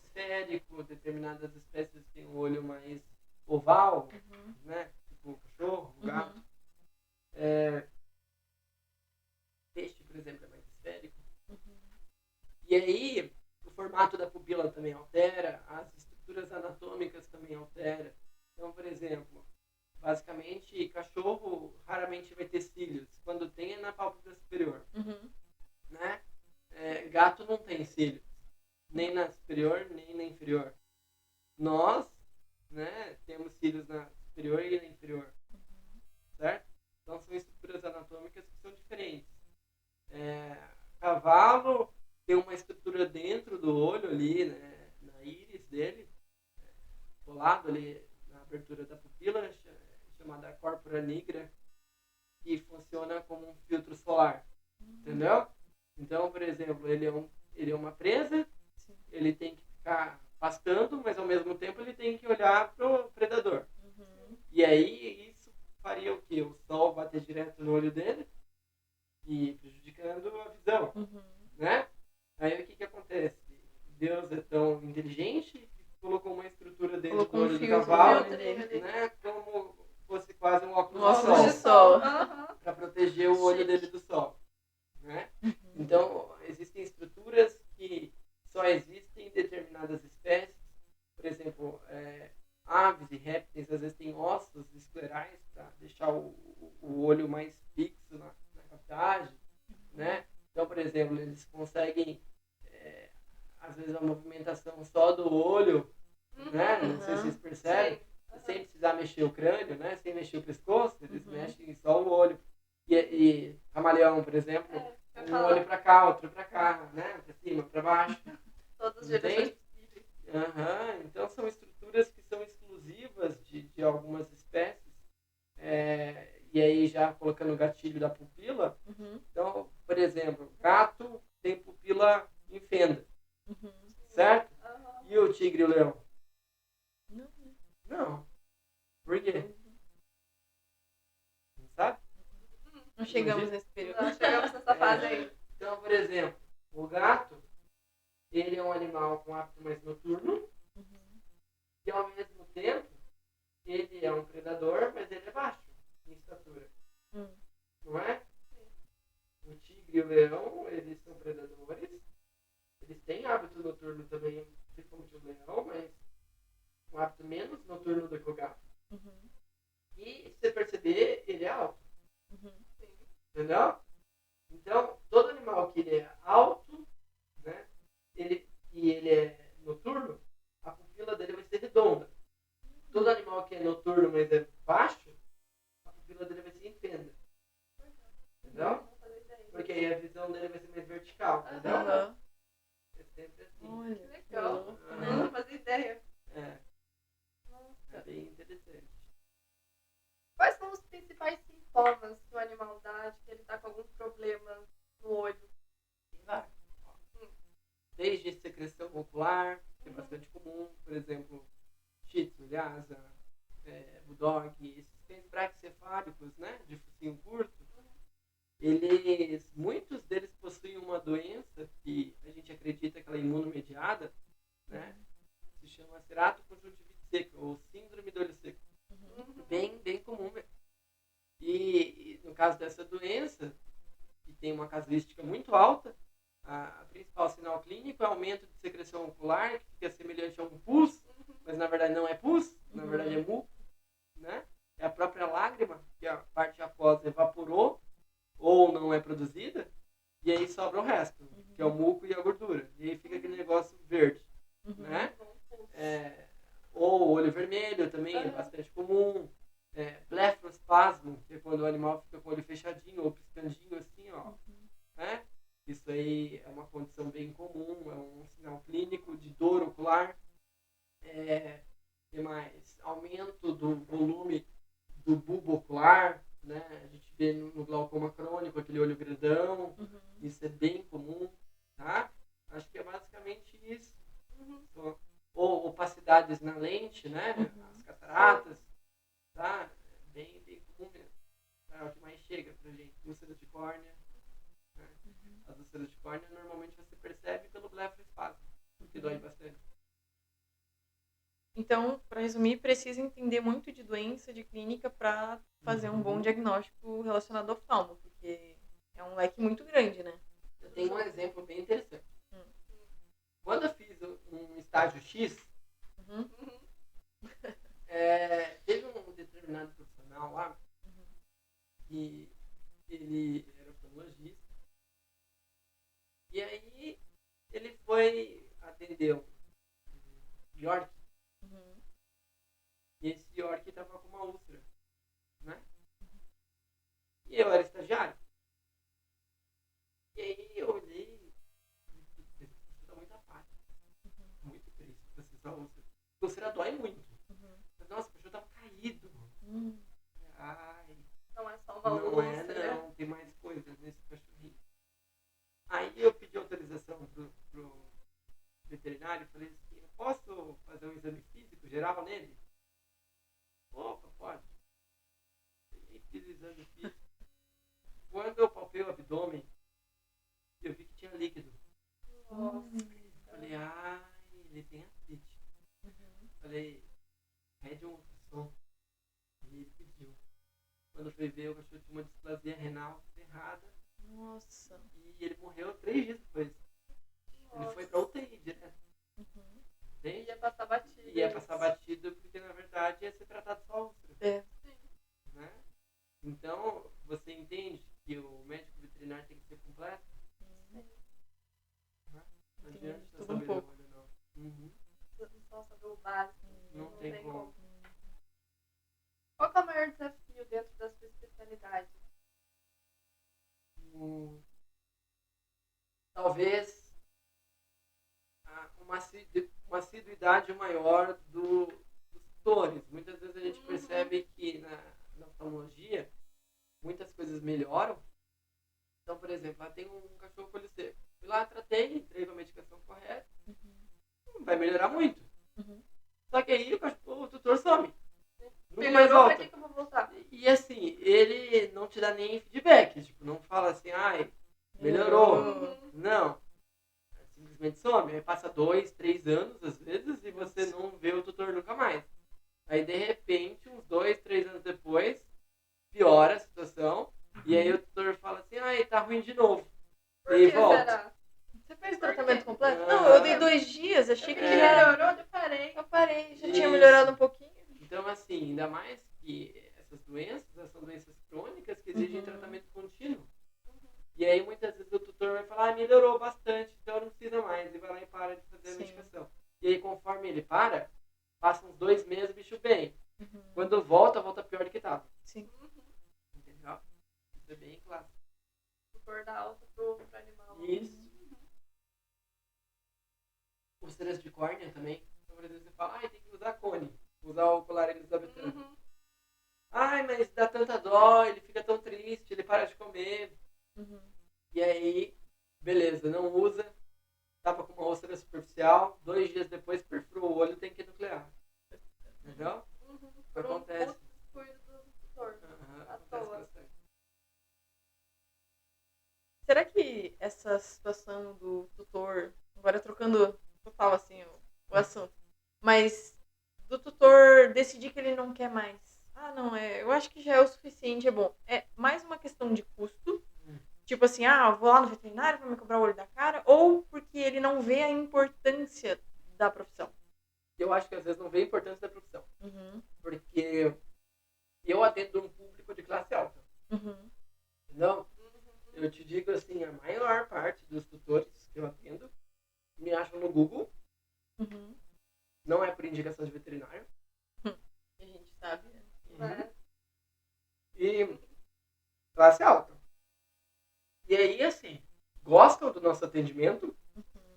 esférico, determinadas espécies têm um olho mais oval, né? Tipo o cachorro, o gato. Peixe, por exemplo, é mais esférico. E aí, o formato da pupila também altera, as estruturas anatômicas também alteram. Então, por exemplo, basicamente, cachorro raramente vai ter cílios. Quando tem, é na pálpebra superior. Né? Gato não tem cílios. Nem na superior, nem na inferior. Nós, né, temos cílios na superior e na inferior. Certo? Então, são estruturas anatômicas que são diferentes. Cavalo tem uma estrutura dentro do olho ali, né, na íris dele, colado ali na abertura da pupila, chamada corpora nigra, que funciona como um filtro solar. Entendeu? Então, por exemplo, ele é uma presa, ele tem que ficar pastando, mas ao mesmo tempo ele tem que olhar pro predador. E aí isso faria o quê? O sol bater direto no olho dele e prejudicando a visão. Né? Aí o que acontece? Deus é tão inteligente que colocou uma estrutura dentro do olho do cavalo, né? Como fosse quase um óculos de sol. Para proteger o olho dele do sol. Né? Então, existem estruturas que só existem em determinadas espécies. Por exemplo, aves e répteis às vezes têm ossos esclerais para deixar o olho mais fixo na cavidade. Né? Então, por exemplo, eles conseguem, às vezes, a movimentação só do olho, né? Não sei se vocês percebem, sem precisar mexer o crânio, né? Sem mexer o pescoço, eles mexem só o olho. E camaleão, por exemplo, um olho para cá, outro para cá, né? Para cima, para baixo. Todas as direções possíveis. Então, são estruturas que são exclusivas de algumas espécies. E aí, já colocando o gatilho da pupila, então, por exemplo, gato tem pupila em fenda, certo? E o tigre e o leão? Não. Por quê? Não sabe? Não chegamos nesse período. Não chegamos nessa fase ainda. Então, por exemplo, o gato, ele é um animal com hábito mais noturno, e ao mesmo tempo, ele é um predador, mas ele é baixo em estatura. Não é? O tigre e o leão, eles são predadores. Eles têm hábito noturno também, principalmente o leão, mas um hábito menos noturno do que o gato. E se você perceber, ele é alto. Entendeu? Então, todo animal que ele é alto, né, ele é noturno, a pupila dele vai ser redonda. Todo animal que é noturno, mas é baixo, a pupila dele vai ser em fenda. Entendeu? Porque aí a visão dele vai ser mais vertical. Entendeu? É sempre assim. Olha, Que legal. louco, Eu não fazia ideia. É bem interessante. Quais são os principais sintomas que o animal dá de que ele está com algum problema no olho? Desde secreção ocular, que é bastante comum, por exemplo, Shih Tzu, Lhasa, Bulldog, esses cães braquicefálicos, né, de focinho curto, muitos deles possuem uma doença que a gente acredita que ela é imunomediada, né, se chama ceratoconjuntivite seca, ou síndrome do olho seco. Bem comum mesmo. E no caso dessa doença, que tem uma casuística muito alta, a principal sinal clínico é aumento de secreção ocular, que fica semelhante a um pus, mas na verdade não é pus, na verdade é muco, né? É a própria lágrima, que a parte aquosa evaporou ou não é produzida, e aí sobra o resto, que é o muco e a gordura. E aí fica aquele negócio verde, né? Ou olho vermelho também é bastante comum. Blefarospasmo, que é quando o animal fica com o olho fechadinho ou piscandinho assim, ó. Né? Isso aí é uma condição bem comum, é um sinal clínico de dor ocular. Tem mais aumento do volume do bulbo ocular, né? A gente vê no glaucoma crônico aquele olho grandão, isso é bem comum, tá? Acho que é basicamente isso. Ou opacidades na lente, né? As cataratas, tá? Bem comum mesmo. É o que mais chega pra gente. Úlceras de córnea. Né? As úlceras de córnea normalmente você percebe pelo blefarospasmo, que dói bastante. Então, para resumir, precisa entender muito de doença, de clínica, para fazer um bom diagnóstico relacionado ao oftalmo, porque é um leque muito grande, né? Eu tenho um exemplo bem interessante. Quando eu fiz um estágio X, teve um determinado profissional lá, que ele era oftalmologista, e aí ele foi atender um York, e esse York estava com uma úlcera, né? E eu era estagiário. E aí eu olhei e disse, isso dá muita apática. Muito triste pra ser essa úlcera. A úlcera dói muito. Mas, nossa, o cachorro tava caído. Ai, Não é só uma não úlcera. não, tem mais coisas nesse cachorrinho. Aí eu pedi autorização pro veterinário e falei assim, eu posso fazer um exame físico geral nele? Opa, pode. E fiz o exame físico. Quando eu palpei o abdômen, eu vi que tinha líquido. Nossa. Falei, ele tem artrite. Falei, pede um ultrassom. E ele pediu. Quando eu fui ver, o cachorro tinha uma displasia renal ferrada. Nossa. E ele morreu 3 dias depois. Ele foi pra UTI direto. Entende? Ia passar batido. Ia passar batido porque na verdade ia ser tratado só a úlcera. Né? Então, você entende que o médico veterinário tem que ser completo? Né? Não adianta só saber o olho, não. Só saber o básico. Não tem como. Qual que é o maior desafio dentro da sua especialidade? Talvez uma assiduidade maior dos tutores. Muitas vezes a gente percebe que na oftalmologia muitas coisas melhoram. Então, por exemplo, lá tem um cachorro com olho seco. Fui lá, tratei, entrei com a medicação correta. Vai melhorar muito. Só que aí o tutor some. Nunca mais Melhorou, pra volta. que eu vou voltar? E E assim, ele não te dá nem feedback, tipo, não fala assim, ai, melhorou. Não. Simplesmente some. Aí passa 2, 3 anos, às vezes, e você não vê o tutor nunca mais. Aí, de repente, uns 2, 3 anos depois, piora a situação, e aí o tutor fala assim, ai, tá ruim de novo. Por E que volta. será? Você fez o tratamento completo? Ah. Não, eu dei 2 dias, achei que já... Melhorou, eu parei. Eu parei, já tinha Isso. melhorado um pouquinho. Então, assim, ainda mais que essas doenças, elas são doenças crônicas que exigem tratamento contínuo. E aí, muitas vezes, o tutor vai falar, melhorou bastante, então não precisa mais. E vai lá e para de fazer a medicação. E aí, conforme ele para, passa uns 2 meses, o bicho bem. Quando volta pior do que estava. Sim. Entendeu? Isso é bem clássico. Tutor da alta pro animal. Isso. Úlceras de córnea também. Então, por exemplo, você fala, ai, tem que usar cone. Usar o colar elisabetano. Ai, mas dá tanta dó, ele fica tão triste, ele para de comer. E aí, beleza, não usa, tapa com uma úlcera superficial, 2 dias depois perfurou o olho, tem que nuclear. Entendeu? Acontece. Descuido do tutor. À Acontece toa. bastante. Será que essa situação do tutor, agora trocando total assim o assunto, mas do tutor decidir que ele não quer mais, não, eu acho que já é o suficiente, é bom. É mais uma questão de custo, tipo assim, eu vou lá no veterinário, vai me cobrar o olho da cara, ou porque ele não vê a importância da profissão? Eu acho que às vezes não vê a importância da profissão. Porque eu atendo um público de classe alta. Entendeu? Eu te digo assim, a maior parte dos tutores que eu atendo me acham no Google. Não é por indicação de veterinário. A gente sabe, Né? E classe alta. E aí, assim, gostam do nosso atendimento,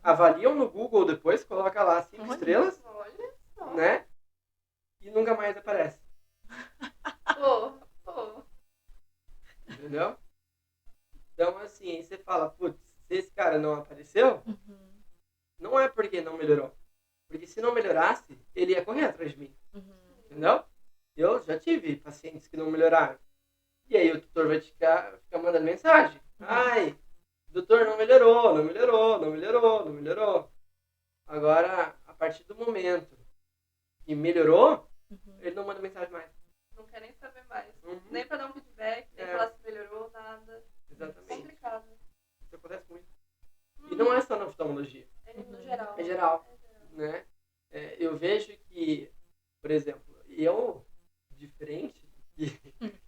avaliam no Google depois, coloca lá 5 estrelas, Olha só. né? E nunca mais aparece. Pô. Entendeu? Então, assim, aí você fala, putz, se esse cara não apareceu, não é porque não melhorou. Porque se não melhorasse, ele ia correr atrás de mim. Entendeu? Eu já tive pacientes que não melhoraram. E aí o tutor vai ficar mandando mensagem. Ai, doutor, não melhorou, não melhorou, não melhorou, não melhorou. Agora, a partir do momento que melhorou, ele não manda mensagem mais. Não quer nem saber mais. Nem pra dar um feedback, nem falar se melhorou, nada. Exatamente. Complicado. Isso acontece muito. E não é só na oftalmologia. É no geral. É geral. Né? Eu vejo que, por exemplo, eu, diferente que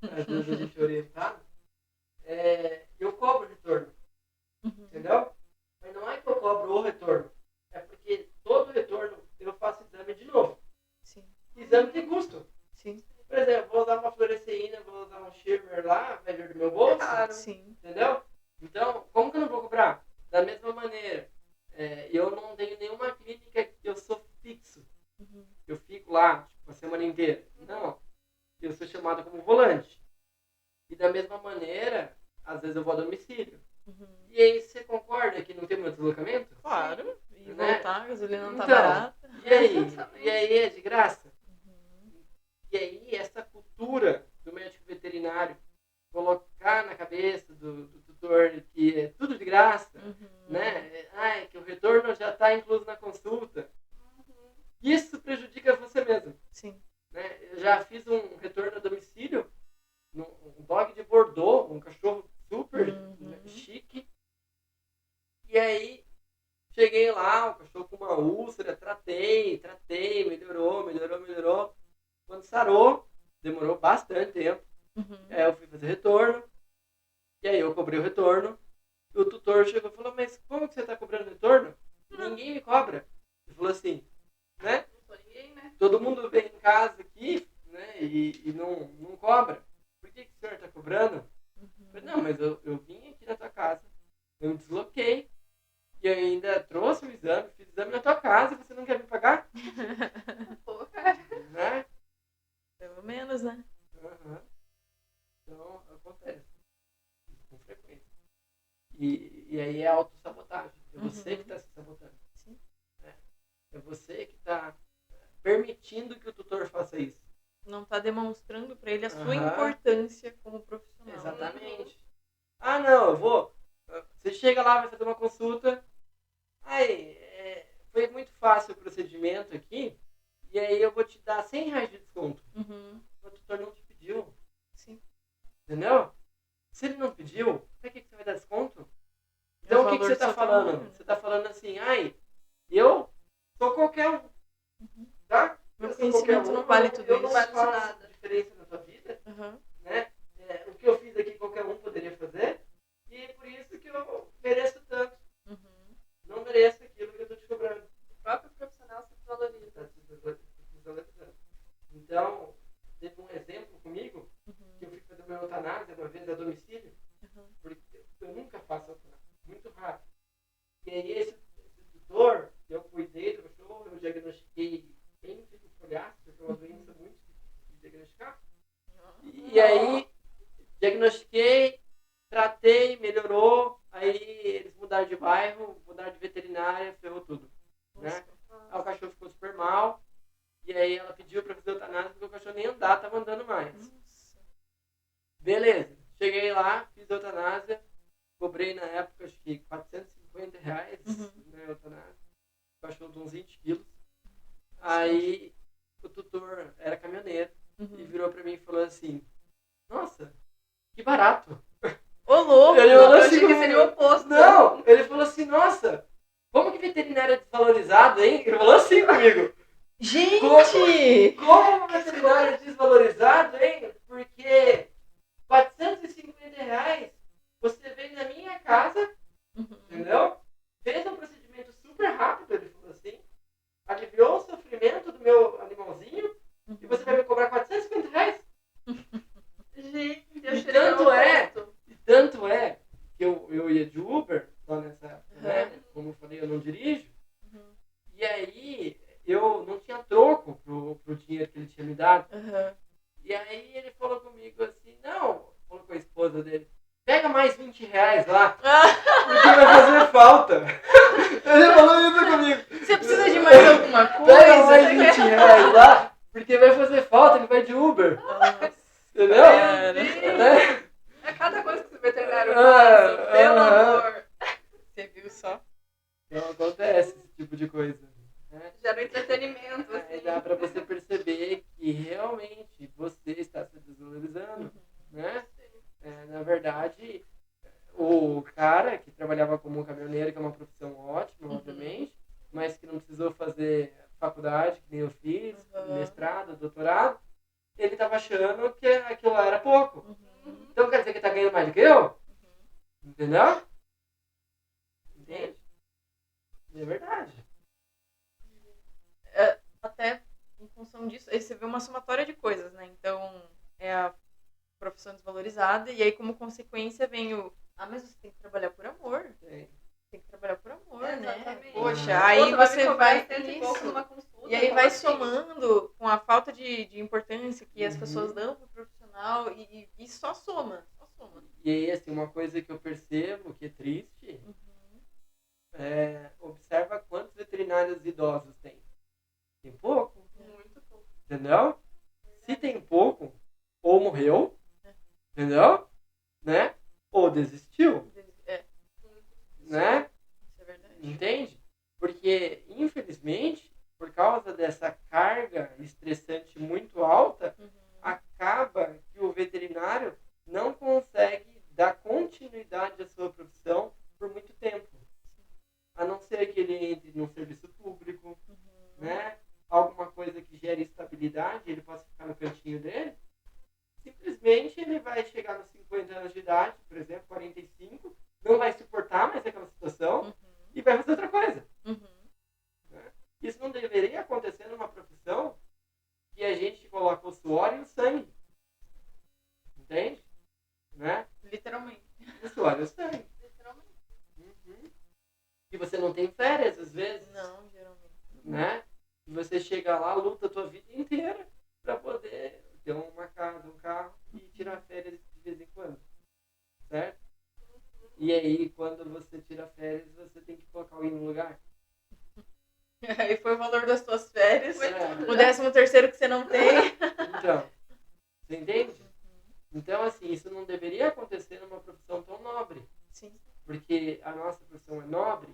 às vezes a gente é orientado, eu cobro retorno. Entendeu? Mas não é que eu cobro o retorno. É porque todo retorno eu faço exame de novo. Sim. Exame tem custo. Sim. Por exemplo, vou usar uma fluoresceína, vou usar um shimmer lá, vai vir do meu bolso. Claro. Sim. Entendeu? Então, como que eu não vou cobrar? Da mesma maneira, eu não tenho nenhuma clínica que eu sou fixo. Eu fico lá, tipo, a semana inteira. Não. Eu sou chamado como volante. E da mesma maneira, às vezes eu vou a domicílio. E aí, você concorda que não tem meu deslocamento? Claro. E Né? voltar, a gasolina não tá Então, barata. E aí? E aí é de graça? E aí, essa cultura do médico veterinário colocar na cabeça do tutor que é tudo de graça, né? Que o retorno já está incluso na consulta. Isso prejudica você mesmo. Sim. Né? Eu já fiz um retorno a domicílio, um dog de Bordeaux, um cachorro super chique. E aí, cheguei lá, o cachorro com uma úlcera, tratei, melhorou. Quando sarou, demorou bastante tempo. Aí eu fui fazer retorno. E aí eu cobrei o retorno. E o tutor chegou e falou, mas como que você está cobrando retorno? Ninguém me cobra. Ele falou assim, né? Não sou ninguém, né? Todo mundo vem em casa aqui, né? E não cobra. Por que o senhor está cobrando? Eu falei, não, mas eu vim aqui na tua casa. Eu me desloquei. E ainda trouxe o exame, fiz o exame na tua casa e você não quer me pagar? Pô, cara. Né? Pelo menos, né? Então, acontece. Com frequência. E aí é autossabotagem. É você que está se sabotando. Sim. É você que está permitindo que o tutor faça isso. não tá demonstrando para ele a sua Aham. importância como profissional. Exatamente. Ah, não, eu vou. Você chega lá, vai fazer uma consulta. Aí, foi muito fácil o procedimento aqui. E aí eu vou te dar R$100 de desconto. Uhum. O tutor não te pediu. Sim. Entendeu? Se ele não pediu, pra que você vai dar desconto? É Então o o que valor você do tá seu falando? trabalho. Você tá falando assim, eu sou qualquer um. Tá? Meu Eu sou qualquer conhecimento um, não vale tudo eu não isso. vale faço nada. diferença na tua vida. Uhum. Né? O que eu fiz aqui qualquer um poderia fazer. E é por isso que eu mereço tanto. Uhum. Não mereço aquilo que eu tô te cobrando. O próprio profissional se valoriza. Tá te valorizando. Então, teve um exemplo comigo, que eu fui fazer uma eutanásia uma vez a domicílio, porque eu nunca faço eutanásia, muito rápido. E aí esse tutor, eu cuidei do cachorro, eu diagnostiquei ênfilo foliáceo, que é uma doença muito difícil de diagnosticar. E aí, diagnostiquei, tratei, melhorou, aí eles mudaram de bairro, mudaram de veterinária, ferrou tudo. Né? Aí o cachorro ficou super mal, e aí ela pediu pra fazer eutanásia, porque o cachorro nem andar, tava andando mais. Nossa. Beleza, cheguei lá, fiz eutanásia, cobrei na época acho que R$450 na eutanásia, o cachorro de uns 20 quilos. Aí o tutor era caminhoneiro e virou pra mim e falou assim, nossa, que barato. Ô, louco! Ele Eu falou achei assim, que seria o oposto. não, ele falou assim, nossa, como que veterinário é desvalorizado, hein? Ele falou assim comigo. Gente! Como veterinário é desvalorizado, hein? Porque R$450 você veio na minha casa, entendeu? Fez um procedimento super rápido, ele falou assim, aliviou o sofrimento do meu animalzinho e você vai me cobrar R$450? Gente, eu E achei tanto é que eu ia de Uber lá nessa época, né? Como eu falei, eu não dirijo. E aí eu não tinha troco pro dinheiro que ele tinha me dado. E aí ele falou comigo assim, não, falou com a esposa dele, pega mais R$20 lá, porque vai fazer falta. Ele falou isso comigo. Você precisa de mais alguma coisa? Pega mais R$20 lá, porque vai fazer falta, ele vai de Uber. Entendeu? Né? É cada coisa que esse veterinário faz, pelo amor. Você viu só? Então acontece esse tipo de coisa. Né? Gera um entretenimento, Aí assim. dá pra você perceber que realmente você está se desvalorizando. Né? Na verdade, o cara que trabalhava como caminhoneiro, que é uma profissão ótima, obviamente, mas que não precisou fazer faculdade, que nem eu fiz, mestrado, doutorado, ele estava achando que aquilo lá era pouco. Então quer dizer que ele está ganhando mais do que eu? Entendeu? Entende? É verdade. Até em função disso, aí você vê uma somatória de coisas, né? Então, é a profissão desvalorizada, e aí como consequência vem o... mas você tem que trabalhar por amor. Tem que trabalhar por amor, né? Exatamente. Poxa, aí você vai... cento e pouco numa consulta. E aí vai como assim? somando com a falta de importância que as pessoas dão pro profissional e só soma, só soma. E aí, assim, uma coisa que eu percebo que é triste, observa quantos veterinários idosos tem. Tem pouco. Muito pouco. Entendeu? Se tem pouco, ou morreu, entendeu? Né? Ou desistiu, né? Isso é verdade. Entende? Porque, infelizmente, por causa dessa carga estressante muito alta, acaba que o veterinário não consegue dar continuidade à sua profissão por muito tempo. A não ser que ele entre no serviço público, né? Alguma coisa que gere estabilidade, ele possa ficar no cantinho dele. Simplesmente ele vai chegar nos 50 anos de idade, por exemplo, 45, não vai suportar mais aquela situação e vai fazer outra coisa. Né? Isso não deveria acontecer numa profissão que a gente coloca o suor e o sangue. Entende? Né? Literalmente. O suor e o sangue. Literalmente. E você não tem férias, às vezes. Não, geralmente. Né? E você chega lá, luta a tua vida inteira para poder ter uma casa, um carro e tirar férias de vez em quando. Certo? E aí, quando você tira férias, você tem que colocar alguém no lugar. Aí foi o valor das suas férias. Foi tudo, O né? 13º que você não tem. profissão. Você entende? Então, assim, isso não deveria acontecer numa profissão tão nobre. Sim. Porque a nossa profissão é nobre,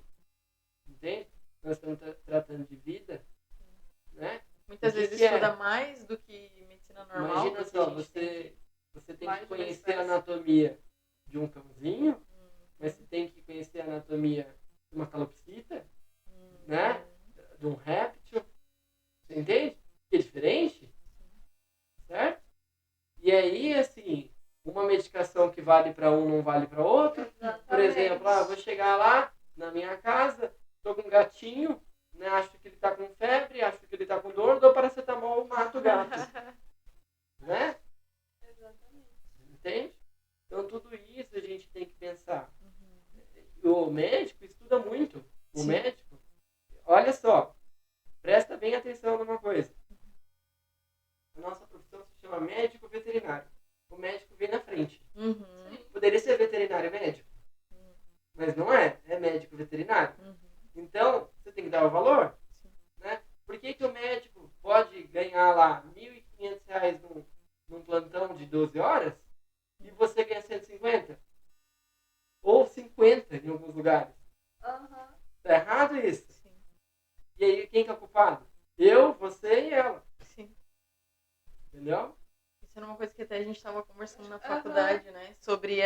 entende? Nós estamos tratando de vida, né? Muitas vezes estuda mais do que medicina normal. Imagina só, você tem mais que de uma conhecer espécie. a anatomia de um cãozinho, mas você tem que conhecer a anatomia de uma calopsita, né? De um réptil. Você entende? Que é diferente, certo? E aí, assim, uma medicação que vale para um não vale para outro. Exatamente. Por exemplo, vou chegar lá na minha casa, tô com um gatinho, né? Acho que ele tá com febre, acho que ele tá com dor, dou paracetamol, mato o gato. Né? Exatamente. Entende? Então tudo isso a gente tem que pensar. O médico estuda muito. O Sim. médico, olha só, presta bem atenção numa coisa. A nossa profissão se chama médico veterinário. O médico vem na frente. Poderia ser veterinário médico, mas não é. É médico veterinário. Então, você tem que dar o valor. Né? Por que o médico pode ganhar lá R$ 1.500 num plantão de 12 horas e você ganha 150? Ou 50 em alguns lugares. Tá errado isso? Sim. E aí, quem que é o culpado? Eu, você e ela. Sim. Entendeu? Isso era uma coisa que até a gente estava conversando na faculdade, né? Sobre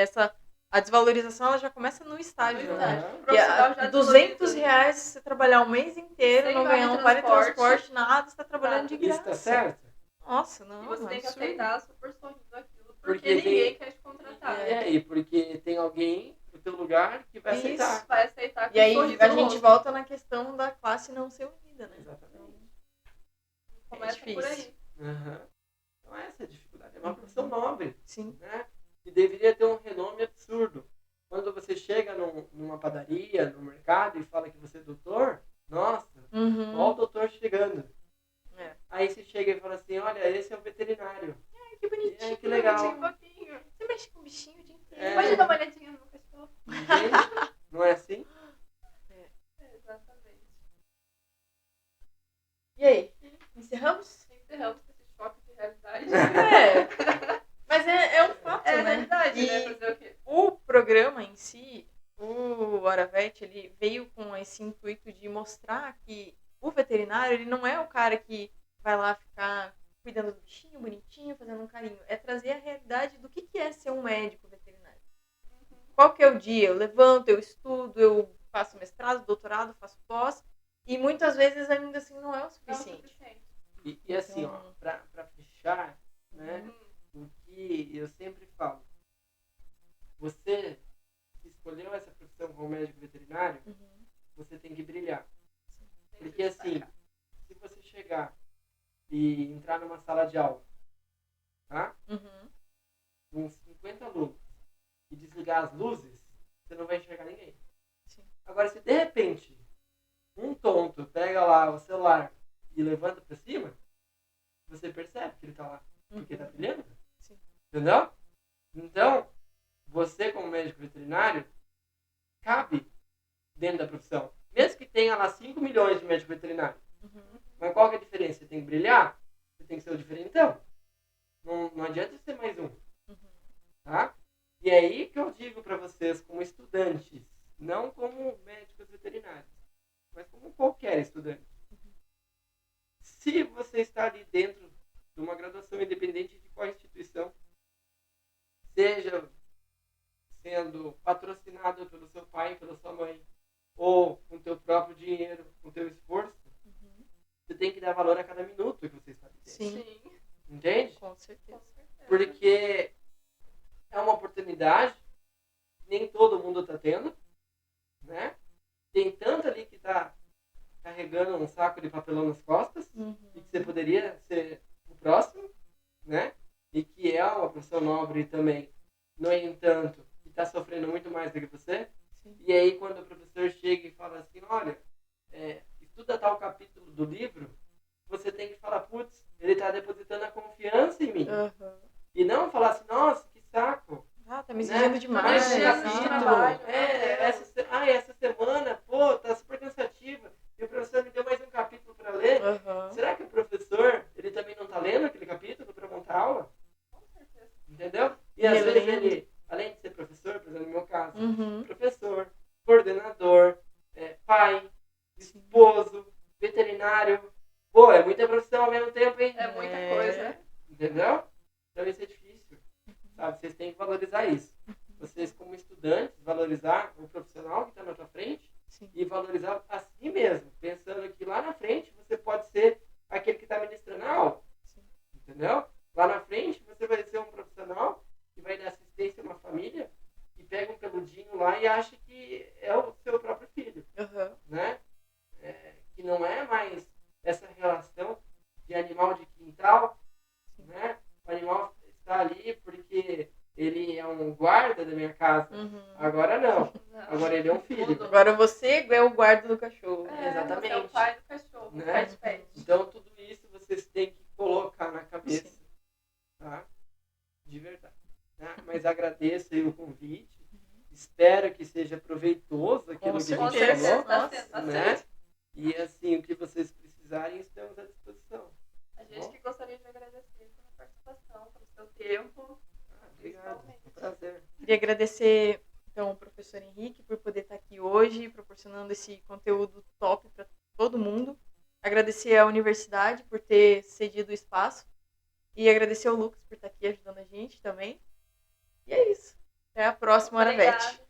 a desvalorização, ela já começa no estágio, né? Aham. Que R$ 200 você trabalhar um mês inteiro, Sem não vale ganhar um vale transporte, transporte, nada, você tá trabalhando de nada. graça. Isso tá certo? Nossa, não, E você tem que absurdo. aceitar super sorrindo aquilo, porque Porque ninguém tem- quer te contratar. E aí? Porque tem alguém no teu lugar que vai Isso. aceitar. Vai aceitar com E aí um sorriso a no gente rosto. volta na questão da classe não ser unida, né? Exatamente. Começa por difícil. aí. Aham. Então essa é a dificuldade. É uma profissão nobre. Sim. Né? E deveria ter um renome absurdo. Quando você chega numa padaria, no mercado e fala que você é doutor, nossa, olha o doutor chegando. É. Aí você chega e fala assim, olha, esse é o veterinário. Ai, que bonitinho. É, que legal. Um pouquinho. Você mexe com o bichinho o dia inteiro. É. Pode dar uma olhadinha no meu cachorro. Entende? Não é assim? Exatamente. E aí? Encerramos? Encerramos com esse choque de realidade. Mas é um fato, É a né? realidade, E né? Fazer o quê? o programa em si, o Horavet, ele veio com esse intuito de mostrar que o veterinário, ele não é o cara que vai lá ficar cuidando do bichinho bonitinho, fazendo um carinho. É trazer a realidade do que é ser um médico veterinário. Qual que é o dia? Eu levanto, eu estudo, eu faço mestrado, doutorado, faço pós, e muitas vezes ainda assim não é o Não é o suficiente. suficiente. E assim, ó, pra fechar, né, o que eu sempre falo, você que escolheu essa profissão como médico veterinário, você tem que brilhar. Tem que Porque assim, destacar. se você chegar e entrar numa sala de aula, tá? Com 50 alunos e desligar as luzes, você não vai enxergar ninguém. Sim. Agora, se de repente um tonto pega lá o celular e levanta pra cima, você percebe que ele tá lá, porque tá brilhando. Sim. Entendeu? Então, você como médico veterinário, cabe dentro da profissão. Mesmo que tenha lá 5 milhões de médicos veterinários. Mas qual que é a diferença? Você tem que brilhar? Você tem que ser o diferentão. Não adianta ser mais um. Tá? E é aí que eu digo para vocês, como estudantes, não como médicos veterinários, mas como qualquer estudante. Se você está ali dentro de uma graduação, independente de qual instituição, seja sendo patrocinado pelo seu pai, pela sua mãe, ou com teu próprio dinheiro, com teu esforço, você tem que dar valor a cada minuto que você está vivendo. Sim, Entende? com certeza. Porque é uma oportunidade que nem todo mundo está tendo, né? Tem tanto ali que está carregando um saco de papelão nas costas e que você poderia ser o próximo, né? E que é uma profissão nobre também. No entanto, que está sofrendo muito mais do que você. Sim. E aí quando o professor chega e fala assim, olha, estuda tal capítulo do livro, você tem que falar, putz, ele está depositando a confiança em mim. E não falar assim, nossa, que saco. Ah, tá me exigindo Né? demais. Mais um Mas capítulo. trabalho, Essa semana, pô, tá super cansativa. E o professor me deu mais um capítulo para ler. Será que o professor, ele também não tá lendo aquele capítulo para montar veterinário. Pô, é muita profissão ao mesmo tempo, hein? É muita coisa. Entendeu? Então isso é difícil, sabe? Vocês têm que valorizar isso. Vocês, como estudantes, valorizar o profissional que está na sua frente. Sim. E valorizar a si mesmo, pensando que lá na frente você pode ser aquele que está ministrando a aula. Sim. Entendeu? Lá na frente você vai ser um profissional que vai dar assistência a uma família e pega um peludinho lá e acha que é o seu próprio filho. Uhum. Né? Que não é mais essa relação de animal de quintal. Né? O animal está ali porque ele é um guarda da minha casa. Agora não. Agora ele é um filho. Agora você é o guarda do cachorro. Exatamente. Você é o pai do cachorro, Né? o pai de pet. Então tudo isso vocês têm que colocar na cabeça. Sim. Tá? De verdade. Né? Mas agradeço aí o convite. Espero que seja proveitoso aquilo que a Com gente certeza, falou. tá sendo, Né? E assim, o que vocês precisarem, estamos à disposição. A gente que gostaria de agradecer pela participação, pelo seu tempo. Obrigado. Um prazer. Queria agradecer, então, o professor Henrique por poder estar aqui hoje, proporcionando esse conteúdo top para todo mundo. Agradecer à universidade por ter cedido o espaço. E agradecer ao Lucas por estar aqui ajudando a gente também. E é isso. Até a próxima Hora Obrigada, Vet.